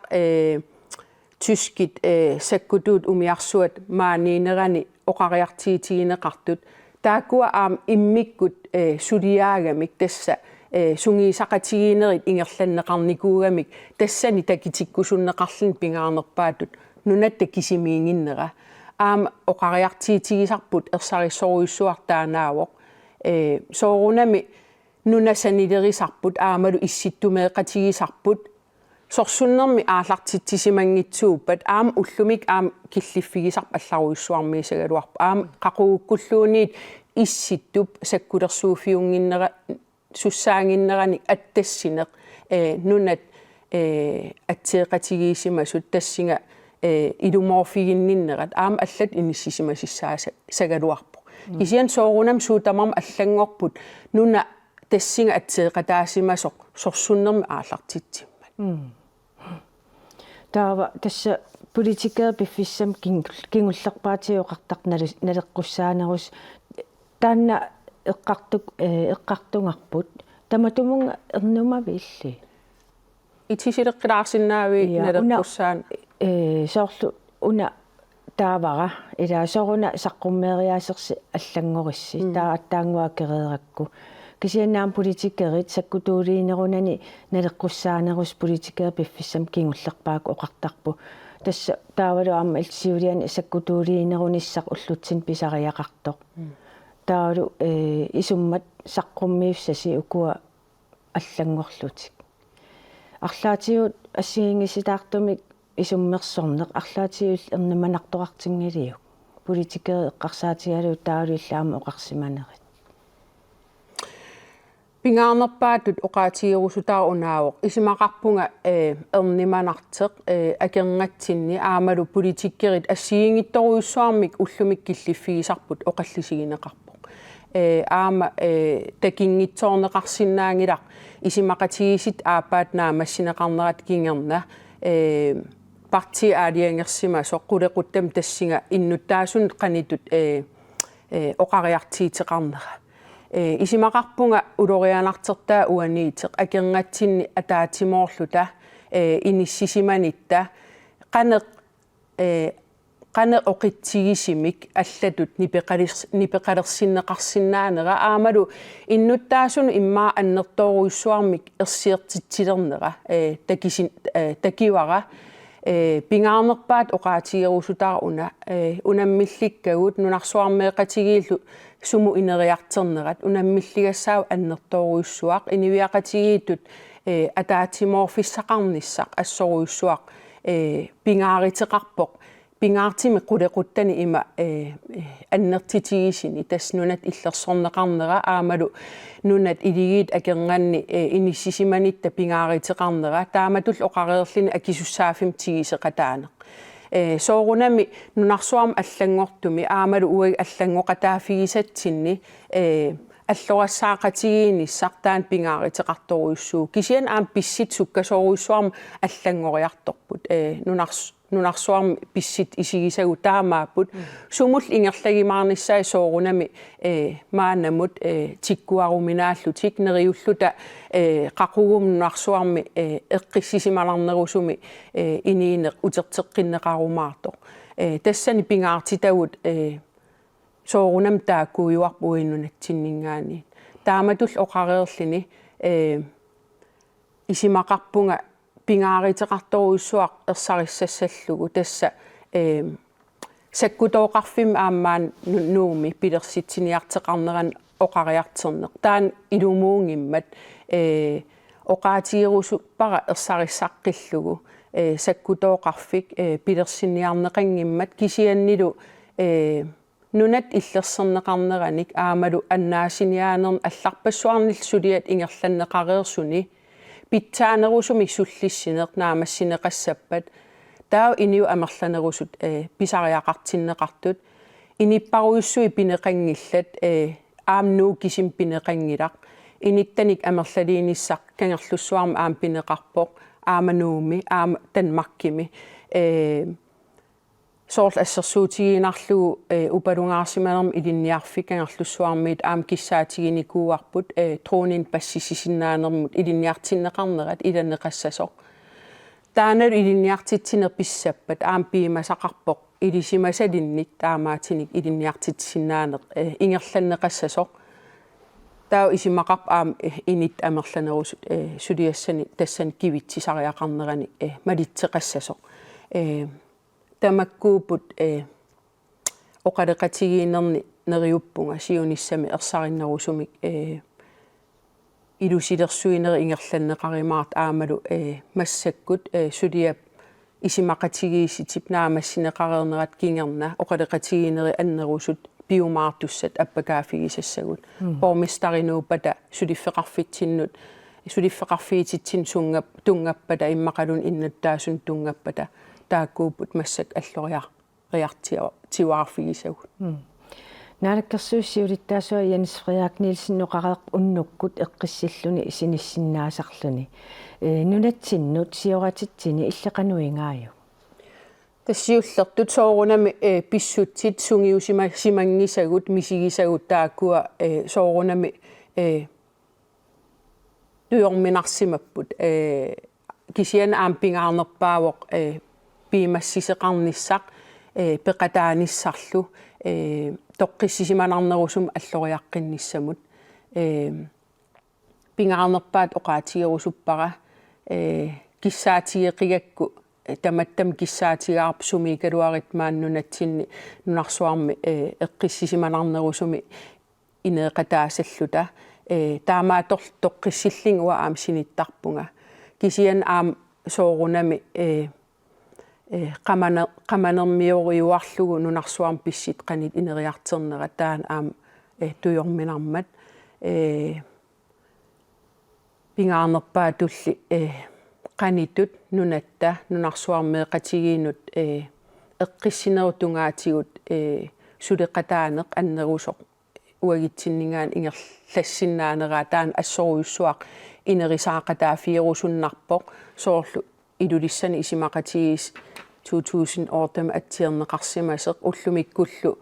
tyskit sakkutuut umiarsuat maaniinerani oqariartiitigineqartut taakua aam immikkut suliaagamik tassa sungiisaqatiginerit ingerlanneqarnikuugamik tassani takitikkusunneqarlin pingaarnerpaatut nunatta kisimiinginnera aam oqariartiitigisarput ersarissoruissuartaanaawoq soorunami nunasanilerisarput aamalu issittumeeqatigisarput sorsunnermi aallartittisimangitsuuppat aam ullumik aam killiffigisarp allaruissuarmiisagaluarpa aam qaqugukkulluuniit issittup sakkulersuufiunginnera sussaanginnerani attassineq nunat atseeqatigiisimasut tassinga ilumorfiginninnerat aam allat inississimasissaa sagaluarpo isian soorunam suutamarm allangorput nuna tassinga atseeqataasimasoq sorsunnermi aallartitsimmat таава тасса политикер пиффиссам кингуллерпаатиоқартақ налеққуссаанерус таанна эққартунгарпут таматумунга эрнумавилли итисилеққилаарсинаави налеққуссаан соорлу уна таавара илаасоруна саққуммериаасерси аллангорисси таа аттаангуаккерееракку кисианнаам политикерит саккутуулиинерунани налеққуссаанерус политикер пиффиссам кингуллерпаак оқартарпу тасса таавалу аама илсиулиани саккутуулиинеруниссақ уллутсин писариақартоқ таалу исуммат саққуммиуссаси укуа аллангорлутик арлаатиут ассигингиситаартумик исуммерсорнеқ арлаатиул эрнаманарторартингилиук политикер эққарсаатигалу таалу иллаама оқарсиманерит пингаарнерпаатут оqaатигерусутаа унаавоқ исимақарпунга эрниманартеқ акенгатсинни аамалу политиккерит ассигингитторуйуссуармик уллумик киллиффигисарпут оқаллисигинеқарпоқ аама такингитсоорнеқарсинаангилақ исимақатигисит аапаатнаа массинеқарнерат кингерна парти аалиангерсима соққулеқуттам тассинга иннуттаасун қанитут оқариартиитеқарнера исимақарпунга улорианартертаа уаниитеқ акенгатсинни атаатимоорлута иниссисиманитта қанеқ оқитсигисимик аллатут нипеқалерсиннеқарсинаанера аамалу иннуттаасун иммаа аннерторуйссуармик ерсиертитсилернера такивара пингаарнерпаат оqaатигерусутаа унаммилликкагут нунарсуармеэқатигииллу суму инериартернерат унаммиллигассаав аннерторуйссуақ инивиақатигииттут атаатиморфиссақарниссақ ассоруйссуақ пингааритеқарпоқ пингаартими qulеquttani има аннертитигисини тас нунат иллерсорнеқарнера аамалу нунат илигиит акернганни иниссисиманитта пингааритеқарнера тааматул оқареерлини акисуссаафим тигисеқатаанеқ соорунами нунарсуарм аллангортуми аамалу уаг аллангоқатаафигисатсинни аллорассаақатигииниссартаан пингааритеқарторуйуссуу кисиан аам писсит суккасоруйуссуарм аллангориарторпут нунарсуарм писсит исигисагу таамааппут сумул ингерлагимаарниссаа соорунами маанамут тиккуаруминааллутик нериуллута qaqugum нунарсуарми эққиссисималарнерусуми иниинеқ утертеққиннеқаруmaartoq тассани пингаартитагут соорунам тааккуйуарпуиннунатсиннингаани тааматул оқареерлини исимақарпунга пингааритеқарторуйуссуақ ерсариссассаллугу тасса саккутооқарфим аамаан нууми пилерситсиниартеқарнеран оқариартернеқ таан илумуунгиммат оqaатигерусуппара ерсариссаққиллугу саккутооқарфик пилерсиниарнеқангиммат кисианнилу нунат иллерсернеқарнераник аамалу аннаасиниаанерн алларпассуарниллсулиат ингерланнеқареерсуни питсаанерусуми суллиссинеқ наамассинеқассаппат таа иниу амерланерусут писариақартиннеқартут иниппаруйуссуи пинеқангиллат аамнуу кисим пинеқангилақ иниттаник амерлалииниссақ кангерлуссуарма аам пинеқарпоқ ааманууми аама танмаркими соорл ассерсуутигиинарлугу упалунгаарсиманерм илинниарфик кангерлуссуармиит аам киссаатигиникууарпут троонин пассисисиннаанермут илинниартиннеқарнерат иланеқассасоқ таанал илинниартитсинерписсаппат аам пиимасақарпоқ илисимасалинник таамаатиник илинниартитсиннаанеқ ингерланнеқассасоқ таа исимақарп аам инит амерланерусут сулиассани тассани кивитсисариақарнерани малитсеқассасоқ тамаккуупут оқалеқатигиинерни нериуппунга сиунissami ерсариннерусумик ilusilersuineri ingerlanneqarimaart aamalu massakkut suliap isimaqatigiisitip naamassineqareernerat kingerna oqaleqatigineri annerusut biomartussat appakaafigisassagut pormestarinuupata suliffeqarfitsinnut suliffeqarfiititsin tungappata immaqalun innattaasun tungappata taakkuuput massak alloriariartiuarfigisagut naalakkersuussiulittaasua Jens Frederik Nielsen noqareq unnukkut eqqissilluni sinissinnaasarluni nunatsinnut sioratitsini illeqanuingaaju тассиуллертут соорунами писсутсит сунгиусима симангисагут мисигисагут тааккуа соорунами туйорминарсимаппут кисиан аампингаарнерпаавоқ пиимассисеқарниссақ пеқатааниссарлу тоққиссисиманарнерусум аллориаққинниссамут пингаарнерпаат оқаатигерусуппара киссаатигеқигакку таматтам киссаатигаарп сумикалуарит мааннунатсинни нунарсуарми эққиссисиманарнерусуми инеэқатаасаллута таамаатор тоққиссиллингуа аам синиттарпунга кисиан аам соорунами qamanermioriuarlugu nunarsuarm pissit qanit ineriarternera taan aam tuyorminarmat pingaarnerpaa tulli qanitut nunatta nunarsuarmeeqatigiinut eqqissinerutungaatigut suleqataaneq annerusoq uagitsinningaan ingerlassinnaanera taan assoruyussuaq inerisaaqataafiirusunnarpoq soorlu ilulissani isimaqatigis 2008 атсиернеқарсимасеқ уллумиккуллу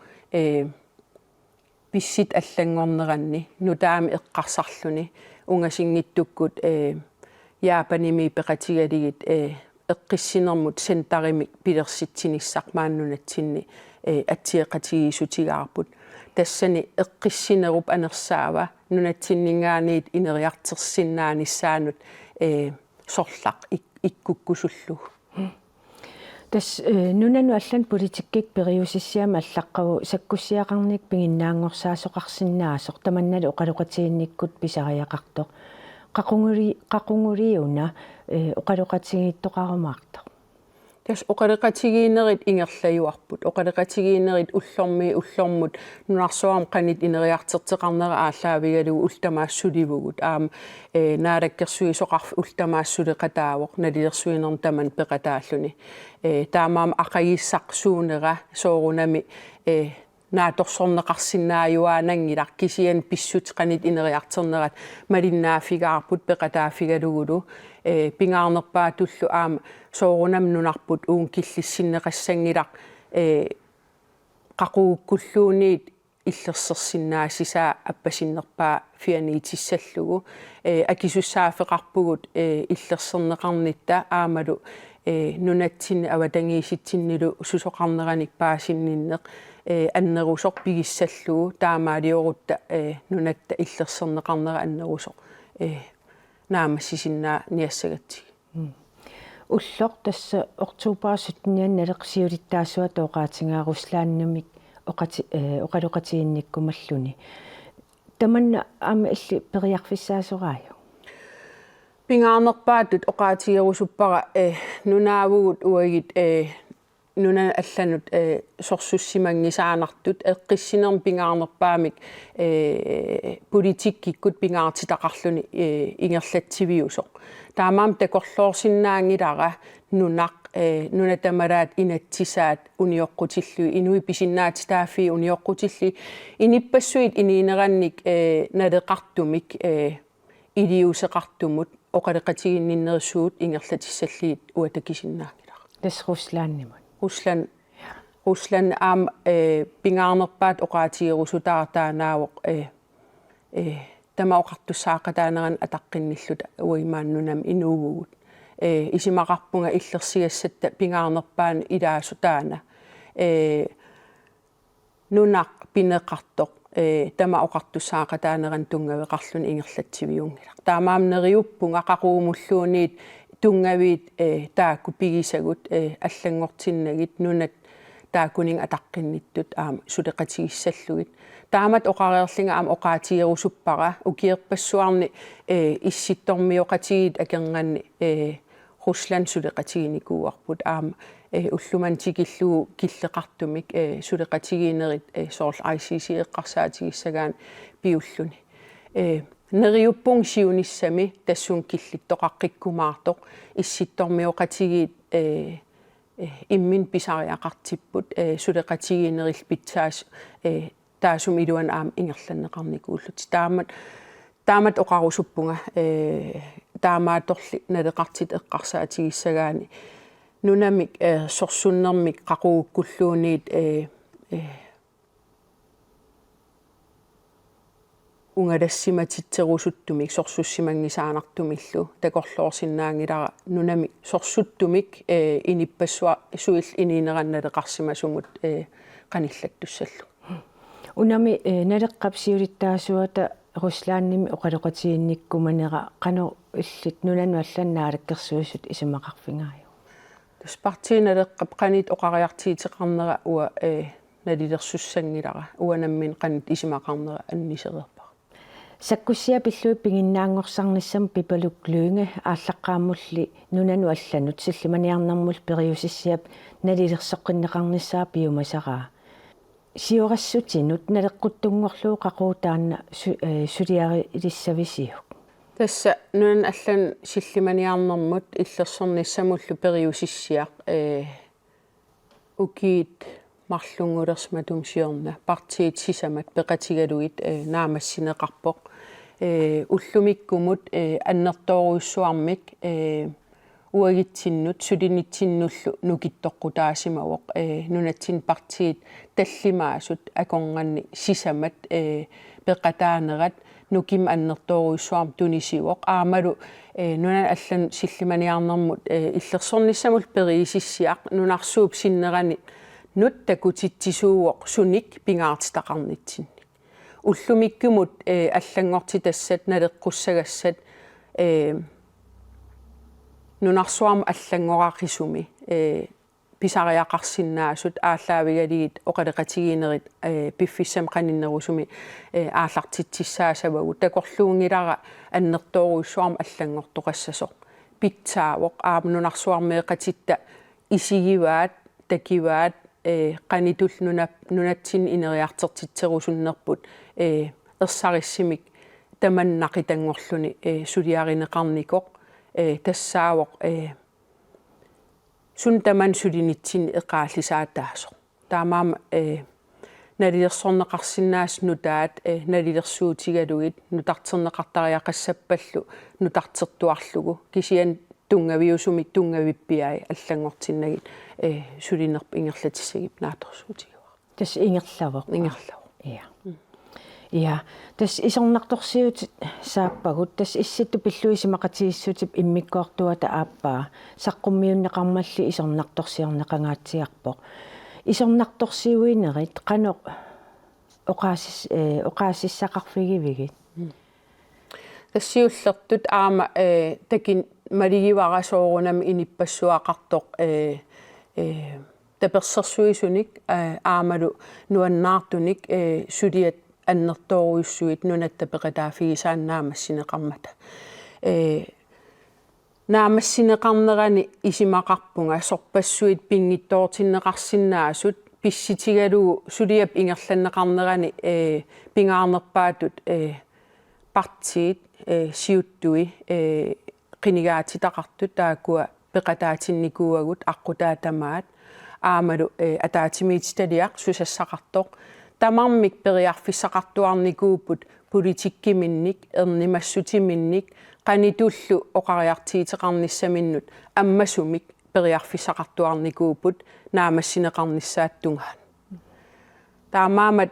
писсит аллангорнеранни нутаами эққарсарлуни унгасингиттуккут яапаними пеқатигалигит эққиссинермут сентаримик пилерситсиниссақ мааннунатсинни атсиеқатигисутигаарпут тассани эққиссинеруп анерсаава нунатсиннингаанит инериартерсиннааниссаанут сорлақ иккуккусуллу тас нунану аллан политиккик периусиссиама аллаққагу саккуссиақарник пигиннаангорсаасоқарсинаасоқ таманнали оқалуқатигинниккут писариақартоқ қақунгулиуна оқалуқатигииттоқарумаартоқ тас оқалеқатигиинерит ингерлаюарпут оқалеқатигиинерит уллормут нунарсуарм қанит инериартертеқарнера ааллаавигалугу ултамаассуливугут аам наалаккерсуисоқарф ултамаассулеқатаавоқ налиерсуинерн таман пеқатааллуни таамаам ақагиссақ суунера соорунами нааторсорнеқарсинааюаанангилар кисиан писсут қанит инериартернерат малиннаафигаарпут пеқатаафигалугулу пингаарнерпаа туллу аама соорунам нунарпут уун киллиссиннеқассангилар қақууккуллуунит иллерсерсиннаасисаа аппасиннерпаа фианиитиссаллугу акисуссаафеқарпугут иллерсернеқарнитта аамалу нунатсинни аватангииситсиннилу сусоқарнераник паасинниннеқ аннерусоқ пигиссаллугу таамаалиорутта нунатта иллерсернеқарнера аннерусоқ наамассисиннаа ниассагатсиг уллоқ тасса ортуупаасутнианналеқсиулиттаасуа тооқаатингааруслааннумик оқалуқатигинниккумаллуни таманна аама илли периарфиссаасорааю пингаарнерпаатут оқаатигерусуппара нунаавугут уагит нуна алланут сорсуссимангисаанартут эққиссинерм пингаарнерпаамик политиккиккут пингаартитақарлуни ингерлатсивиусоқ таамаам такорлоорсиннаангилара нунақ нунатамалаат инатсисаат униоққутиллуи инуи писиннаати тааффи униоққутилли иниппассуит иниинеранник налеқартумик илиусеқартумут оқалеқатигинниннерсуут ингерлатиссаллиит уатакисиннаангилара тасруслааннимут руслан аам пингаарнерпаат оқаатигерусутаартаанаавоқ тамаоқартуссаақатаанеран атаққинниллута уимааннунам инуугугут исимақарпунга иллерсигассатта пингаарнерпаан илаасутаана нунақ пинеқартоқ тамаоқартуссаақатаанеран тунгавеқарлун ингерлатсивиунгила таамаамнериуппунга қақуумуллуунит тунгавит таакку пигисагут аллангортиннагит нунат таакунин атаққинниттут аама сулеқатигиссаллугит taamat oqariarlinga am oqaatigerusuppara ukierpassuarni issittormioqatiit akenganni Rusland suleqatiginikuuarput aama ulluman tikillugu killeqartumik suleqatigiinerit soorl ICC eqqarsaatigissagaan piulluni neriuppung siunissami tassun killittoqaqqikkumaartoq issittormioqatigiit immin pisariaqartipput suleqatigiineril pitsaas taasum iluan aam ingerlanneqarnikuullut taamat oqarusuppunga taamaatorli naleqartit eqqarsaatigisagaani nunamik sorsunnermik qaqugukkulluuniit ungalassimatitserusuttumik sorsussimangisaanartumillu takorloorsinnaangilara nunamik sorsuttumik inippassua suill iniinerannaleqarsimasumut qanillattussallu unami naleqqapsiulittaasuata Ruslaannimi oqaloqatiginnikkumanera qano illit nunanu allannaалаккерсуисут исимақарфингааю тасpartiinaleqqap qanit oqariartiiteqarnera ua nalilерсуссангилара уанаммин qanit isimaqarnera аннисерерпа саккуссиа пиллуи пигиннаангорсарниссам пипалук луинга ааллаққааммулли нунану алланут силлиманиарнэрмул периусиссиап налилерсоққиннеқарниссаа пиумасараа сиорассутинут налеққуттунгорлуу қақуутаанна сулиарилиссависиук тасса нунан аллан силлиманиарнэрмут иллерсэрниссамуллу периусиссиақ укиит марлунгулерсматум сиорна партиит сисамат пеқатигалуит наамассинеқарпоқ уллумиккумут аннерторуйссуармик уагитсиннут сулинитсиннуллу нукиттоққутаасимавоқ нунатсин партиит таллимаасут аконганни сисамат пеқатаанерат нуким аннерторуйссуарм тунисивоқ аамалу нунан аллан силлиманиарнэрмут иллерсорниссамул периисиссиақ нунарсууп синнерани нуттакутитсисууоқ суник пингаартитақарнитсинни уллумиккумут аллангортитассат налеққуссагассат нунарсуарма аллангораақисуми писариақарсиннаасут ааллаавигалигит оқалеқатигинерит пиффиссам қаниннерусуми ааллартитсисаасавагу такорлуунгилара аннерторуйссуарма аллангортоқассасоқ питсаавоқ нунарсуармеэқатитта исигиваат такиваат qanitull nunatsin ineriartertitserusуннерпут ерсариссимик таманнақитангорлуни сулиаринеқарникоқ тассаавоқ сун таман сулинитсин эқааллисаатаасоқ таамаама налилерсорнеқарсиннаас нутаат налилерсуутигалугит нутартернеқартариақассаппаллу нутартертуарлугу кисиан тунгавиусуми тунгавиппиай аллангортиннагит сулинерп ингерлатиссагип нааторсуутигуа тас ингерлавоқ иа тас исорнарторсиут сааппагут тас исситту пиллуисимақатигиссутип иммиккоортуата ааппаа саққуммиуннеқармалли исорнарторсиорнеқангаатсиарпоқ исорнарторсиуинерит қано оқаассақарфигивигит тассиуллертут аама такин малигиварасоорунами иниппассуақартоқ таперсерсуисуник аамалу нуаннаартуник сулиат аннерторуйссуит нунатта пеқатаафигисааннаамассинеқармата наамассинеқарнерани исимақарпунга сорпассуит пингиттоортиннеқарсиннаасут писситигалугу сулиап ингерланнеқарнерани пингаарнерпаатут партиит сиуттуи qinigaatitaqartut taakua peqataatinnikuuagut аққутаатамаат аамалу атаатимиититалиақ сусассақартоқ тамармик периарфиссақартуарникууппут политиккиминник ернимассутиминник qanitullu оқариартиитеқарниссаминнут аммасумик периарфиссақартуарникууппут наамассинеқарниссааттунгаан таамаамат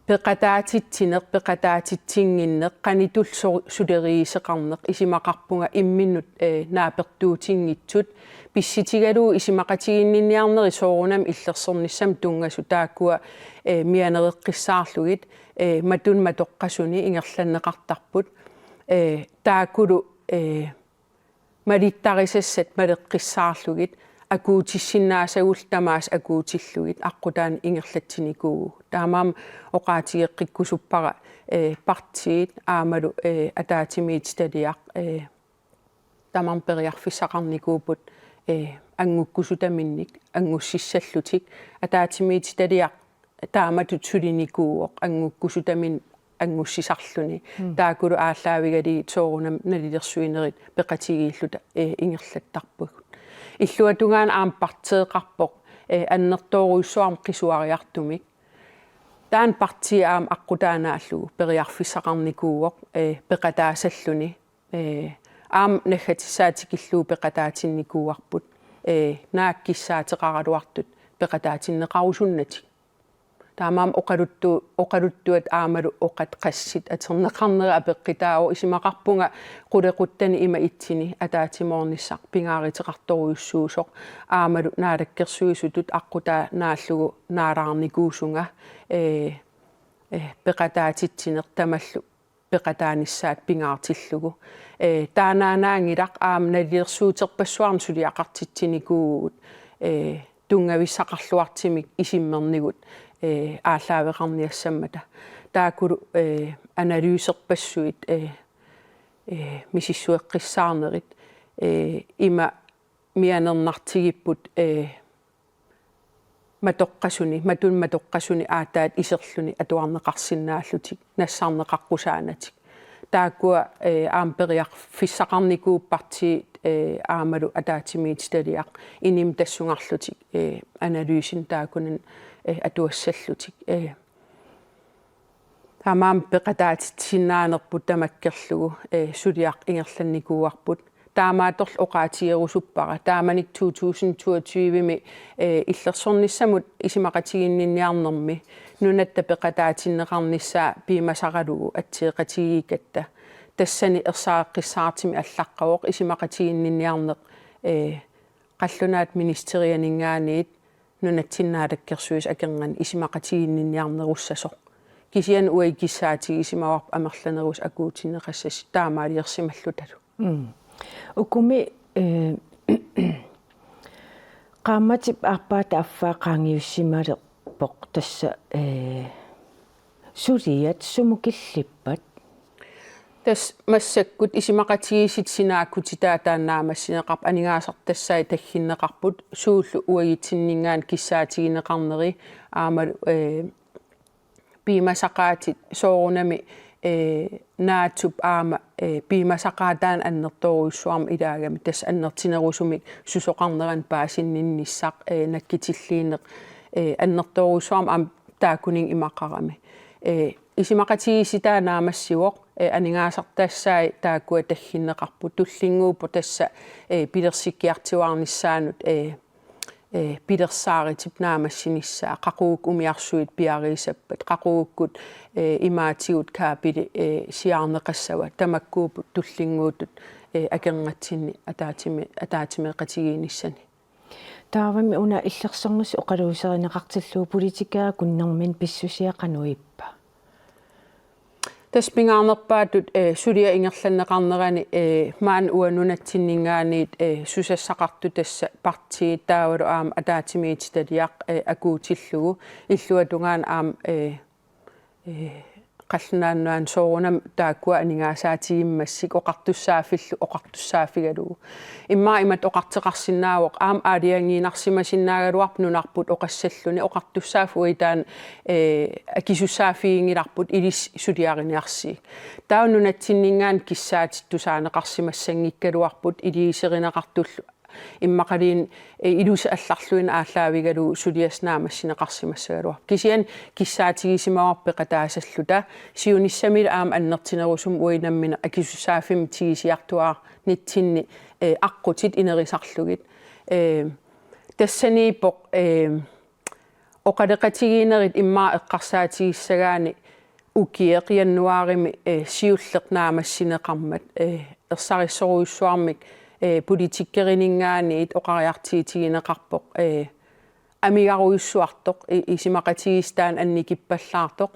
пеқатаатитсинеқ пеқатаатитсингиннеқ qanitull сулериисеқарнеқ исимақарпунга имминнут наапертуутингитсут писситигалуу исимақатигиннинниарнери соорунам иллерсерниссам тунгасу тааккуа мианереққиссаарлугит матун матоққасуни ингерланнеқартарпут тааккулу малиттарисассат малеққиссаарлугит akuutissinnaasagultamaas akuutillugit aqutaan ingerlatsiniku taamaam oqaatigeqqikkusuppara partiit aamalu ataatimiit stadiaq tamam periarfissaqarnikuuput angukkusutaminnik angussissallutik ataatimiit stadiaq taamatut sulinikuuoq angukkusutamin angussisarluni taakulu ааllаавигалии соорунам налилерсуинерит пеқатигииллута ингерлаттарпуг иллуатунгаан аампартеэқарпоқ аннертооруйссуарм қисуариартумик таан парти аам аққутаанааллугу периарфиссақарникууоқ пеқатаасаллуни аам наггатиссаатикиллуу пеқатаатинникууарпут нааккиссаатеқаралуартут пеқатаатиннеқарусуннатик таамаам оқалуттуат аамалу оқат qassит атернеқарнера апеққитао исимақарпунга қулеқуттани има итсини атаатимоорниссақ пингааритеқарторуйуссуусоқ аамалу наалаккерсуисутут аққутаа нааллугу наалаарникуусунга пеқатаатитсинеқ тамаллу пеқатааниссаат пингаартиллугу таанаанаангилақ аам налиерсуутерпассуарн сулиақартитсиникуугут тунгависсақарлуартимик исиммернигут ааллаавеқарниассаммата таакулу аналюсерпассуит мисиссуэққиссаарнерит има мианернартигиппут матуққасуни аатаат исерлүни атуарнеқарсинааллутик нассаарнеқаққусаанатик тааккуа аампериарфиссақарникууппартиит аамалу атаатимиит сталиақ иним тассунгарлутик аналюсин таакунан атуассаллутик таамаам пеқатаатитсиннаанерпут тамаккерлугу сулиақ ингерланникууарпут таамааторл оqaatigerusupпара тааманик 2022ми иллерсорниссамут исимақатигиннинниарнерми нунатта пеқатаатиннеқарниссаа пимасаралугу атсиеқатигикатта тассани ерсааққиссаартими аллаққавоқ исимақатигиннинниарнеқ қаллунаат министерианингаанит нунатсиннаалаккерсуис акенган исимақатигиннинниарнеруссасоқ кисиан уайкиссаатиги исимаварп амерланерус акуутиннеқассас таамаалиерсималлуталу укуми qaammatip arpaata affaaqaangiussimalerpoq tassa suliat sumukillippat тас массаккут исимақатигисит синааккутитаатаанаамассинеқарп анигаасартассаи таггиннеқарпут сууллу уагитсиннингаан киссаатигинеқарнери аамалу пимасақаатит соорунами наатуп аама пимасақаатаан аннерторуйссуарма илаагами тас аннертинерусумик сусоқарнеран паасиннинниссақ наккитиллиинеқ аннерторуйссуарма аам таакунин имақарами исимақатигиситаанаамассивоқ анигаасартаассаи тааккуа таггиннеқарпут туллингууппо тасса пилерсиккиартиуарниссаанут пилерсааритип наамассиниссаа қақуук умиарсуит пиарисаппат қақууккут имаатигут каапили сиаарнеқассава тамаккуупут туллингуутут акенгатсинни атаатимеқатигииниссани таавами уна иллерсорнус оқалуусеринеқартиллуу политикаа куннэрмин писсусиақануиппа таспингаарнерпаатут сулиа ингерланнеқарнерани маан уанунатсиннингаанит сусассақарту тасса партии таавалу аама атаатимиититалиақ акуутиллугу иллуатунгаан аама қаллунааннуан соорунам тааккуа анигаасаатигиммассик оқартуссаафиллу оқартуссаафигалугу иммаа имат оқартеқарсинаавоқ аама аалиангиинарсимасиннаагалуарпу нунарпут оқассаллуни оқартуссааф уитаан акисуссаафиингиларпут илис сулиариниарсиик таунунатсиннингаан киссаатиттусаанеқарсимассангиккалуарпут илиисеринеқартуллу иммақалиин илуса алларлуин ааллаавигалу сулиаснаамассинеқарсимассагалуар кисиан киссаатигисимаварпеқатаасаллута сиуниссамил аама аннертинерусум уинаммина акисусаафим тигисиартуаар нитсинни аққутит инерисарлугит тассаниипоқ оқалеқатигиинерит иммаа эққарсаатигиссагаани укиеқианнуарими сиуллеқнаамассинеқармат ерсариссоруйуссуармик политиккеринингаанит оқариартиитигинеқарпоқ амигаруйуссуартоқ исимақатигистаан анникиппаллаартоқ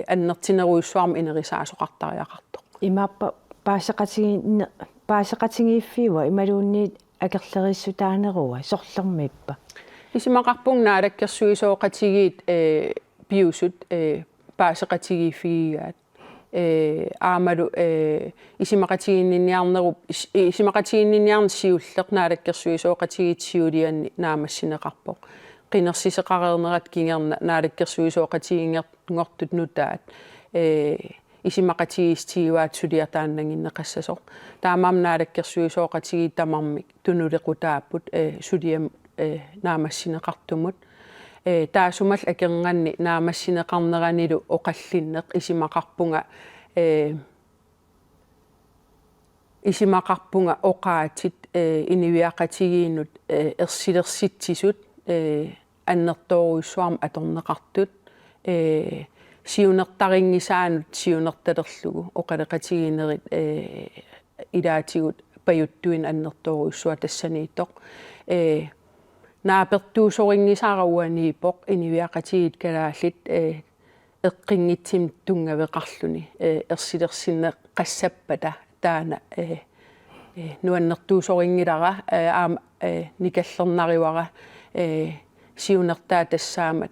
аннертинеруйуссуарма инерисаасоқартариақартоқ имааппа паасеқатигииффиуа ималуунниит акерлерissutaanерua сорлэрмиппа исимақарпун наалаккерсуисооқатигиит пиусут паасеқатигииффигигаат аамалу исимақатигинниарнеруп исимақатигинниарнсиуллеқ наалаккерсуисооқатигиит сиулианни наамассинеқарпоқ qinnersisеқарернерат кингерна наалаккерсуисооқатигингортут нутаат исимақатигистигуаат сулиартааннагиннеқассасоқ таамаам наалаккерсуисооқатигиит тамармик тунулеқутааппут сулиам наамассинеқартумут таасумал акернганни наамассинеқарнеранилу оқаллиннеқ исимақарпунга оқаатит инивиақатигииннут ерсилерситсисут аннертооруйссуарма аторнеқартут сиунертарингисаанут сиунерталерлугу оқалеқатигинерит илаатигут паюттуин аннертооруйссуа тассаниитоқ наапертуусорингисаарауаниипоқ инивиақатигит калааллит эққингитсим тунгавеқарлуни ерсилерсинне qassapпата таана нуаннертуусорингилара аама никаллернаривара сиунертаа тассаамат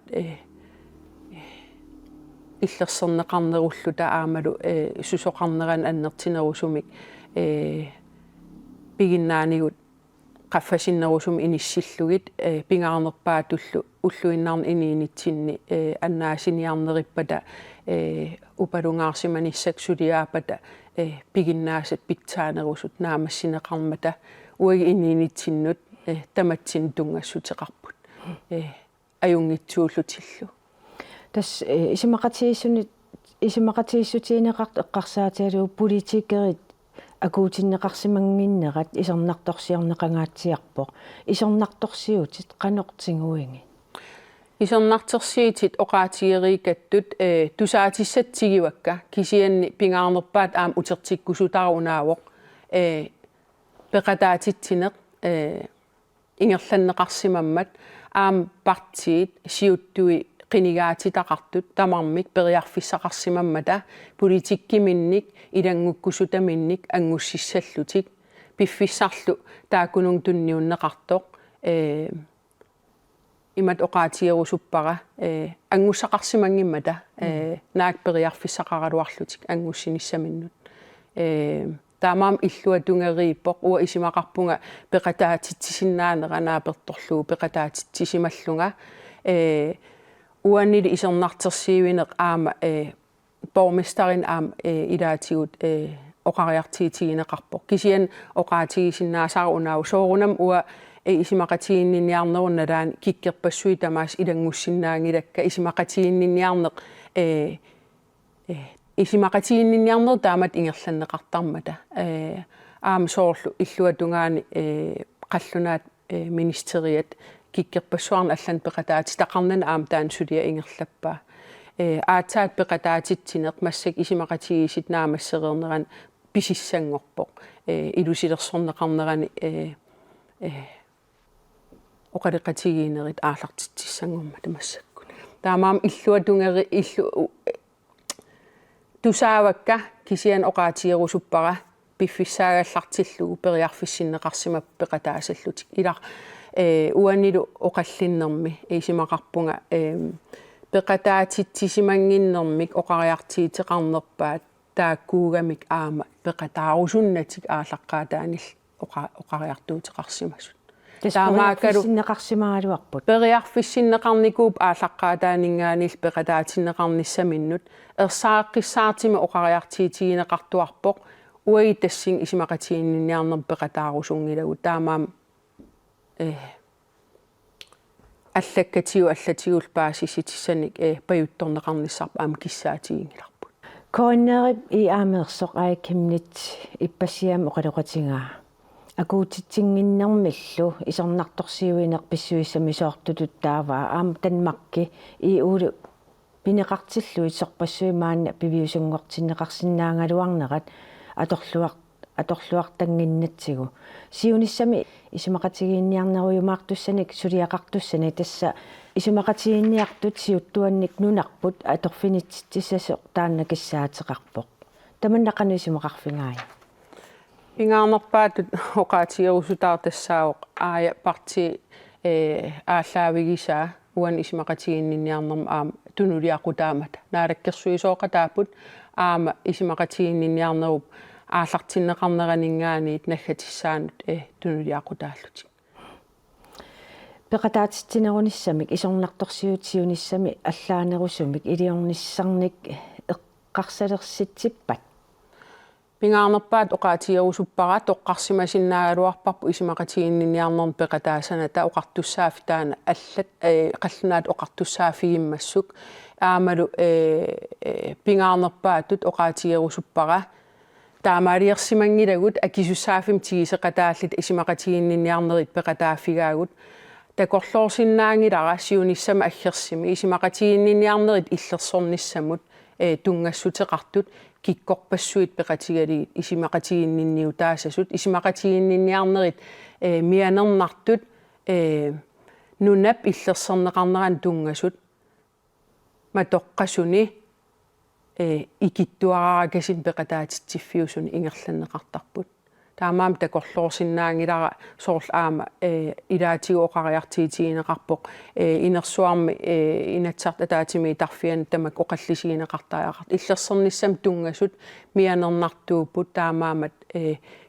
иллерсернеқарнеруллута аамалу сусоқарнеран аннертинерусумик пигиннаанигут qaffasinnерусум иниссиллугит пингаарнерпаа туллу уллуиннаарни иниинитсинни аннаасиниарнериппата упалунгаарсиманиссак сулиаапата пигиннаасат питсаанерусут наамассинеқармата уаги иниинитсиннут таматсин тунгассутеқарпут аюнгитсууллутиллу тас исимақатииссутиинеқарт эққарсаатиалуу политикерит акуутиннеқарсимангиннерат исернарторсиарнеқангаатсиарпоқ исернарторсиутит канортингуинги исернартерсиитит оқаатигерикаттут тусаатиссатсигивакка кисианни пингаарнерпаат аама утертиккусутарунаавоқ пеқатаатитсинеқ ингерланнеқарсимаммат аама партиит сиуттуи qinigaatitaqartut tamarmik periarfissaqarsimamata politikkiminnik ilangukkusutaminnik angussissallutik piffissarlu taakunung tunniunneqartoq imat oqaatigerusuppara angussaqarsimangimmata naak periarfissaqaraluarlutik angussinissaminnut taamaam illua tungeriippoq ua isimaqarpunga peqataatitsisinnaanera naapertorluu peqataatitsisimallunga uannili isernartersiuineq aama borgmestarin aama ilaatigut oqariartiitigineqarpoq kisian oqaatigisinnaasarunau soorunam ua isimaqatiginniarnerunalaani kikkerpassui tamaas ilangussinnaangilakka isimaqatiginniarneq isimaqatiginniarner taamat ingerlanneqartarmata aama soorlu illuatungaani qallunaat ministeriat kikkerpassuarna allan peqataati taqarnan aamtaan sulia ingerlappaa aataat peqataatitsineq massak isimaqatigisit naamassereerneran pisissangorpoq ilusilersorneqarnerani oqaliqatigiinerit aallartitsissangorma tamassakku taamaam illuatungeri illu tusaavakka kisian oqaatigerusuppara piffissaagallartillugu periarfissinneqarsimap peqataasallutik ilar uanilu oqallinnermi isimaqarpunga peqataatitsimanginnermik oqariartiiteqarnerpaat taakkuugamik aama peqataarusunnatik aallaqqaataanil oqariartuuteqarsimasut taamaakalu sinneqarsimaaluarput periarfissinneqarnikuup aallaqqaataaningaanil peqataatinneqarnissaminnut ersaaqissaartima oqariartiitigineqartuarpoq uagi tassin isimaqatiginniarner peqataarusungilagu taamaam аллаккатиу аллатигул паасиситиссаник паютторнеқарниссарп аама киссаатигингиларпут кооннерип иаамеерсоқ ааккимнит иппассиам оқалоқатингаа акуутитсингиннэрмиллу исернарторсиуинеқ писсуиссами соортутуттааваа аама танмакки иулу пинеқартиллуит сорпассуи маанна пивиусунгортиннеқарсиннаангалуарнерат аторлуартангиннатсигу сиунissami исимақатигиинниарнеруйумаартуссаник сулиақартуссани тасса исимақатигиинниартут сиуттуанник нунарпут аторфинитсисасоқ таанна киссаатеқарпоқ таманнақану исимақарфингаая Pingaarnerpaatut oqaatigerusutaartassaaoq aaya parti ааllaavigisaa uan isimaqatiginninniarnerma aama tunuliaqutaamat naalakkersuisooqataaput aama isimaqatiginninniarnerup ааллартиннеқарнеранингааниит наггатиссаанут тунулиақутааллути пеқатаатитсинерунissamик исорнарторсиутсиунissami аллаанерусумик илиорниссарник эққарсалерситсиппат пингаарнерпаат оqaatigerusupparaa тоққарсимасиннаагалуарпарпу исимақатигинниарнерн пеқатаасаната оqartussaafi таана аллат қаллунаат оqartussaaфигиммассук аамалу пингаарнерпаатут оqaatigerusupparaa таамаалиерсимангилагут акисуссаафим тигисеқатааллит исимақатигинниарнерит пеқатаафигаагут такорлоорсиннаангилара сиуниссама аггерсими исимақатигинниарнерит иллерсорниссамут тунгассутеқартут киккорпассуит пеқатигалигит исимақатигиннинниутаасасут исимақатигиннинниарнерит мианернартут нунап иллерсернеқарнеран тунгасут матоққасуни икиттуараагасин пеқатаатитсиффиусуни ингерланнеқартарпут таамаам такорлоорсиннаангилара соорл аама илаатигу оқариартиитигинеқарпоқ инерсуарми инатсарт атаатими тарфиан тамак оқаллисигинеқартааяқарт иллерсерниссам тунгасут мианернартууппут таамаамат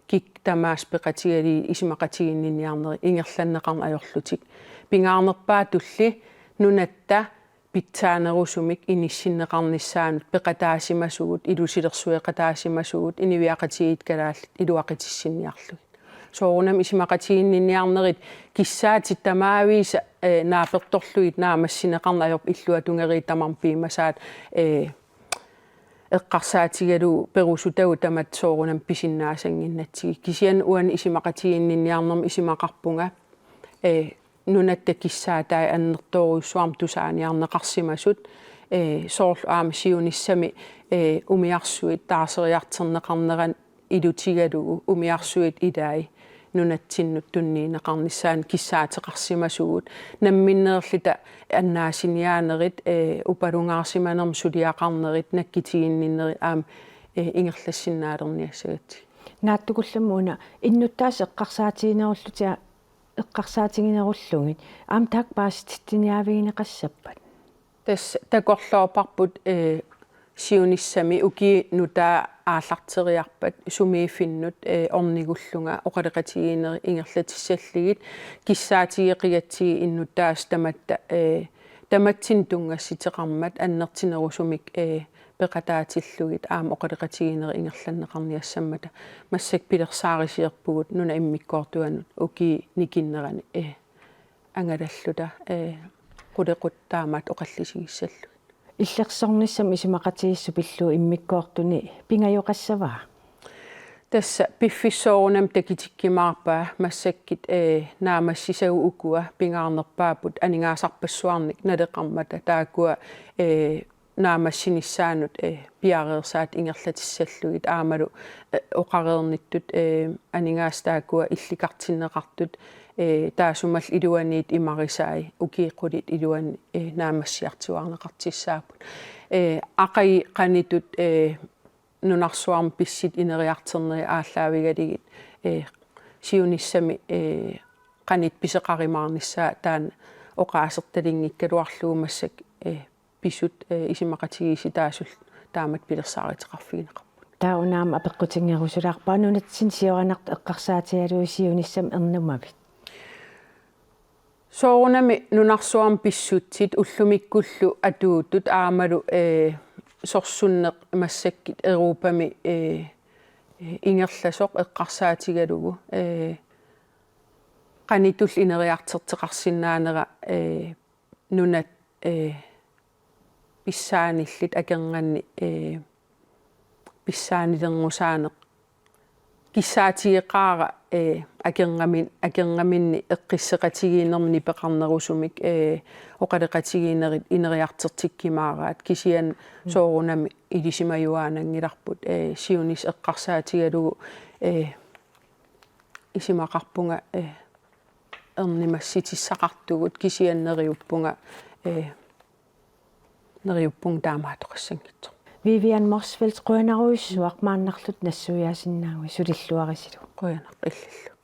кик тамаас пеқатигали исимақатигинниарнери ингерланнеқарна ajorlutik пингаарнерпаатулли нунатта питсаанерусумик иниссиннеқарнissaanut пеқатаасимасугут илусилерсуеқатаасимасугут инивиақатигит калааллит илуақитиссинниарлугит соорунам исимақатигинниарнерит киссаатит тамаависа нааперторлугит наамассинеқарна ajorp иллуа тунгериитамар пиимасаат эққарсаатигалу перусутагу тамат соорунам писиннаасангиннатсиги кисиан уан исимақатигинниарнерм исимақарпунга нунатта киссаатаа аннерторуйссуарм тусааниарнеқарсимасут соорлу аама сиунissami умиарсуит таасериартернеқарнеран илутигалугу умиарсуит илаи нунатсиннут тунниинеқарниссаан киссаатеқарсимасугут намминнерлита аннаасиниаанерит упалунгаарсиманерм сулиақарнерит наккитигинниннери аама ингерлассиннаалерниассагати нааттукулламуна иннуттаас эққарсаатигинеруллутиа эққарсаатигинеруллугит аам таак пааситтиниавигинеқассаппат тас такорлоопарпут сиунissami уки нутаа ааллартериарпат сумииффиннут орнигуллунга оқалеқатигинери ингерлатиссаллигит киссаатигеқиатсиги иннутаас таматта таматсин тунгасситеқармат аннертинерусумик пеқатаатиллугит аама оқалеқатигинери ингерланнеқарниассаммата массак пилерсаарисиерпугут нуна иммиккоортуанут уки никиннерани ангалаллута qulеқут таамаат оқаллисигиссаллу иллерсорниссам исимақатигиссу пиллу иммиккоортуни пингайоқассаваа тасса пиффиссоорунам такитиккимаарпаа массаккит наамассисагу укуа пингаарнерпаапут анингаасарпассуарник налеқармата таакуа наамассинissaanut пиареерсаат ингерлатиссаллугит аамалу оқареерниттут анингаастаакуа илликартиннеқартут таасумал илуаниит имарисаи укиқулит илуани наамассиартуарнеқартиссаапут ақаи қанитут нунарсуарм писсит инериартернери ааллаавигалигит сиунissami қанит писеқаримаарнissaa таана оқаасерталингиккалуарлуумассак писут исимақатигиси таасул таамат пилерсааритеқарфигинеқарпут таунаама апеққутингерусулаарпаа нунатсин сиоранарт эққарсаатигалуисиунissam ернумавит соорунами нунарсуарм писсутсит уллумиккуллу атуутут аамалу сорсуннеқ массаккит Европами ингерласоқ эққарсаатигалугу qanitull ineriarterteqarsinnaanera nunat pissaanillit akerngani pissaanilerngusaaneq kissaatigеqaara akerngaminni eqqisseqatigiinermini peqarnerusumik oqaleqatigiinerit ineriartertikkimaaraat kisian soorunami ilisimajuaanangilarput siunis eqqarsaatigalugu isimaqarpunga ernimassitissaqartugut kisianneriuppunga neriuppung taamaatoqassangitso Vivian Morsfeldt quanaruissuaq maannarlut nassuiaasinnaawi sulilluarisilu. Qoyanaq illillu.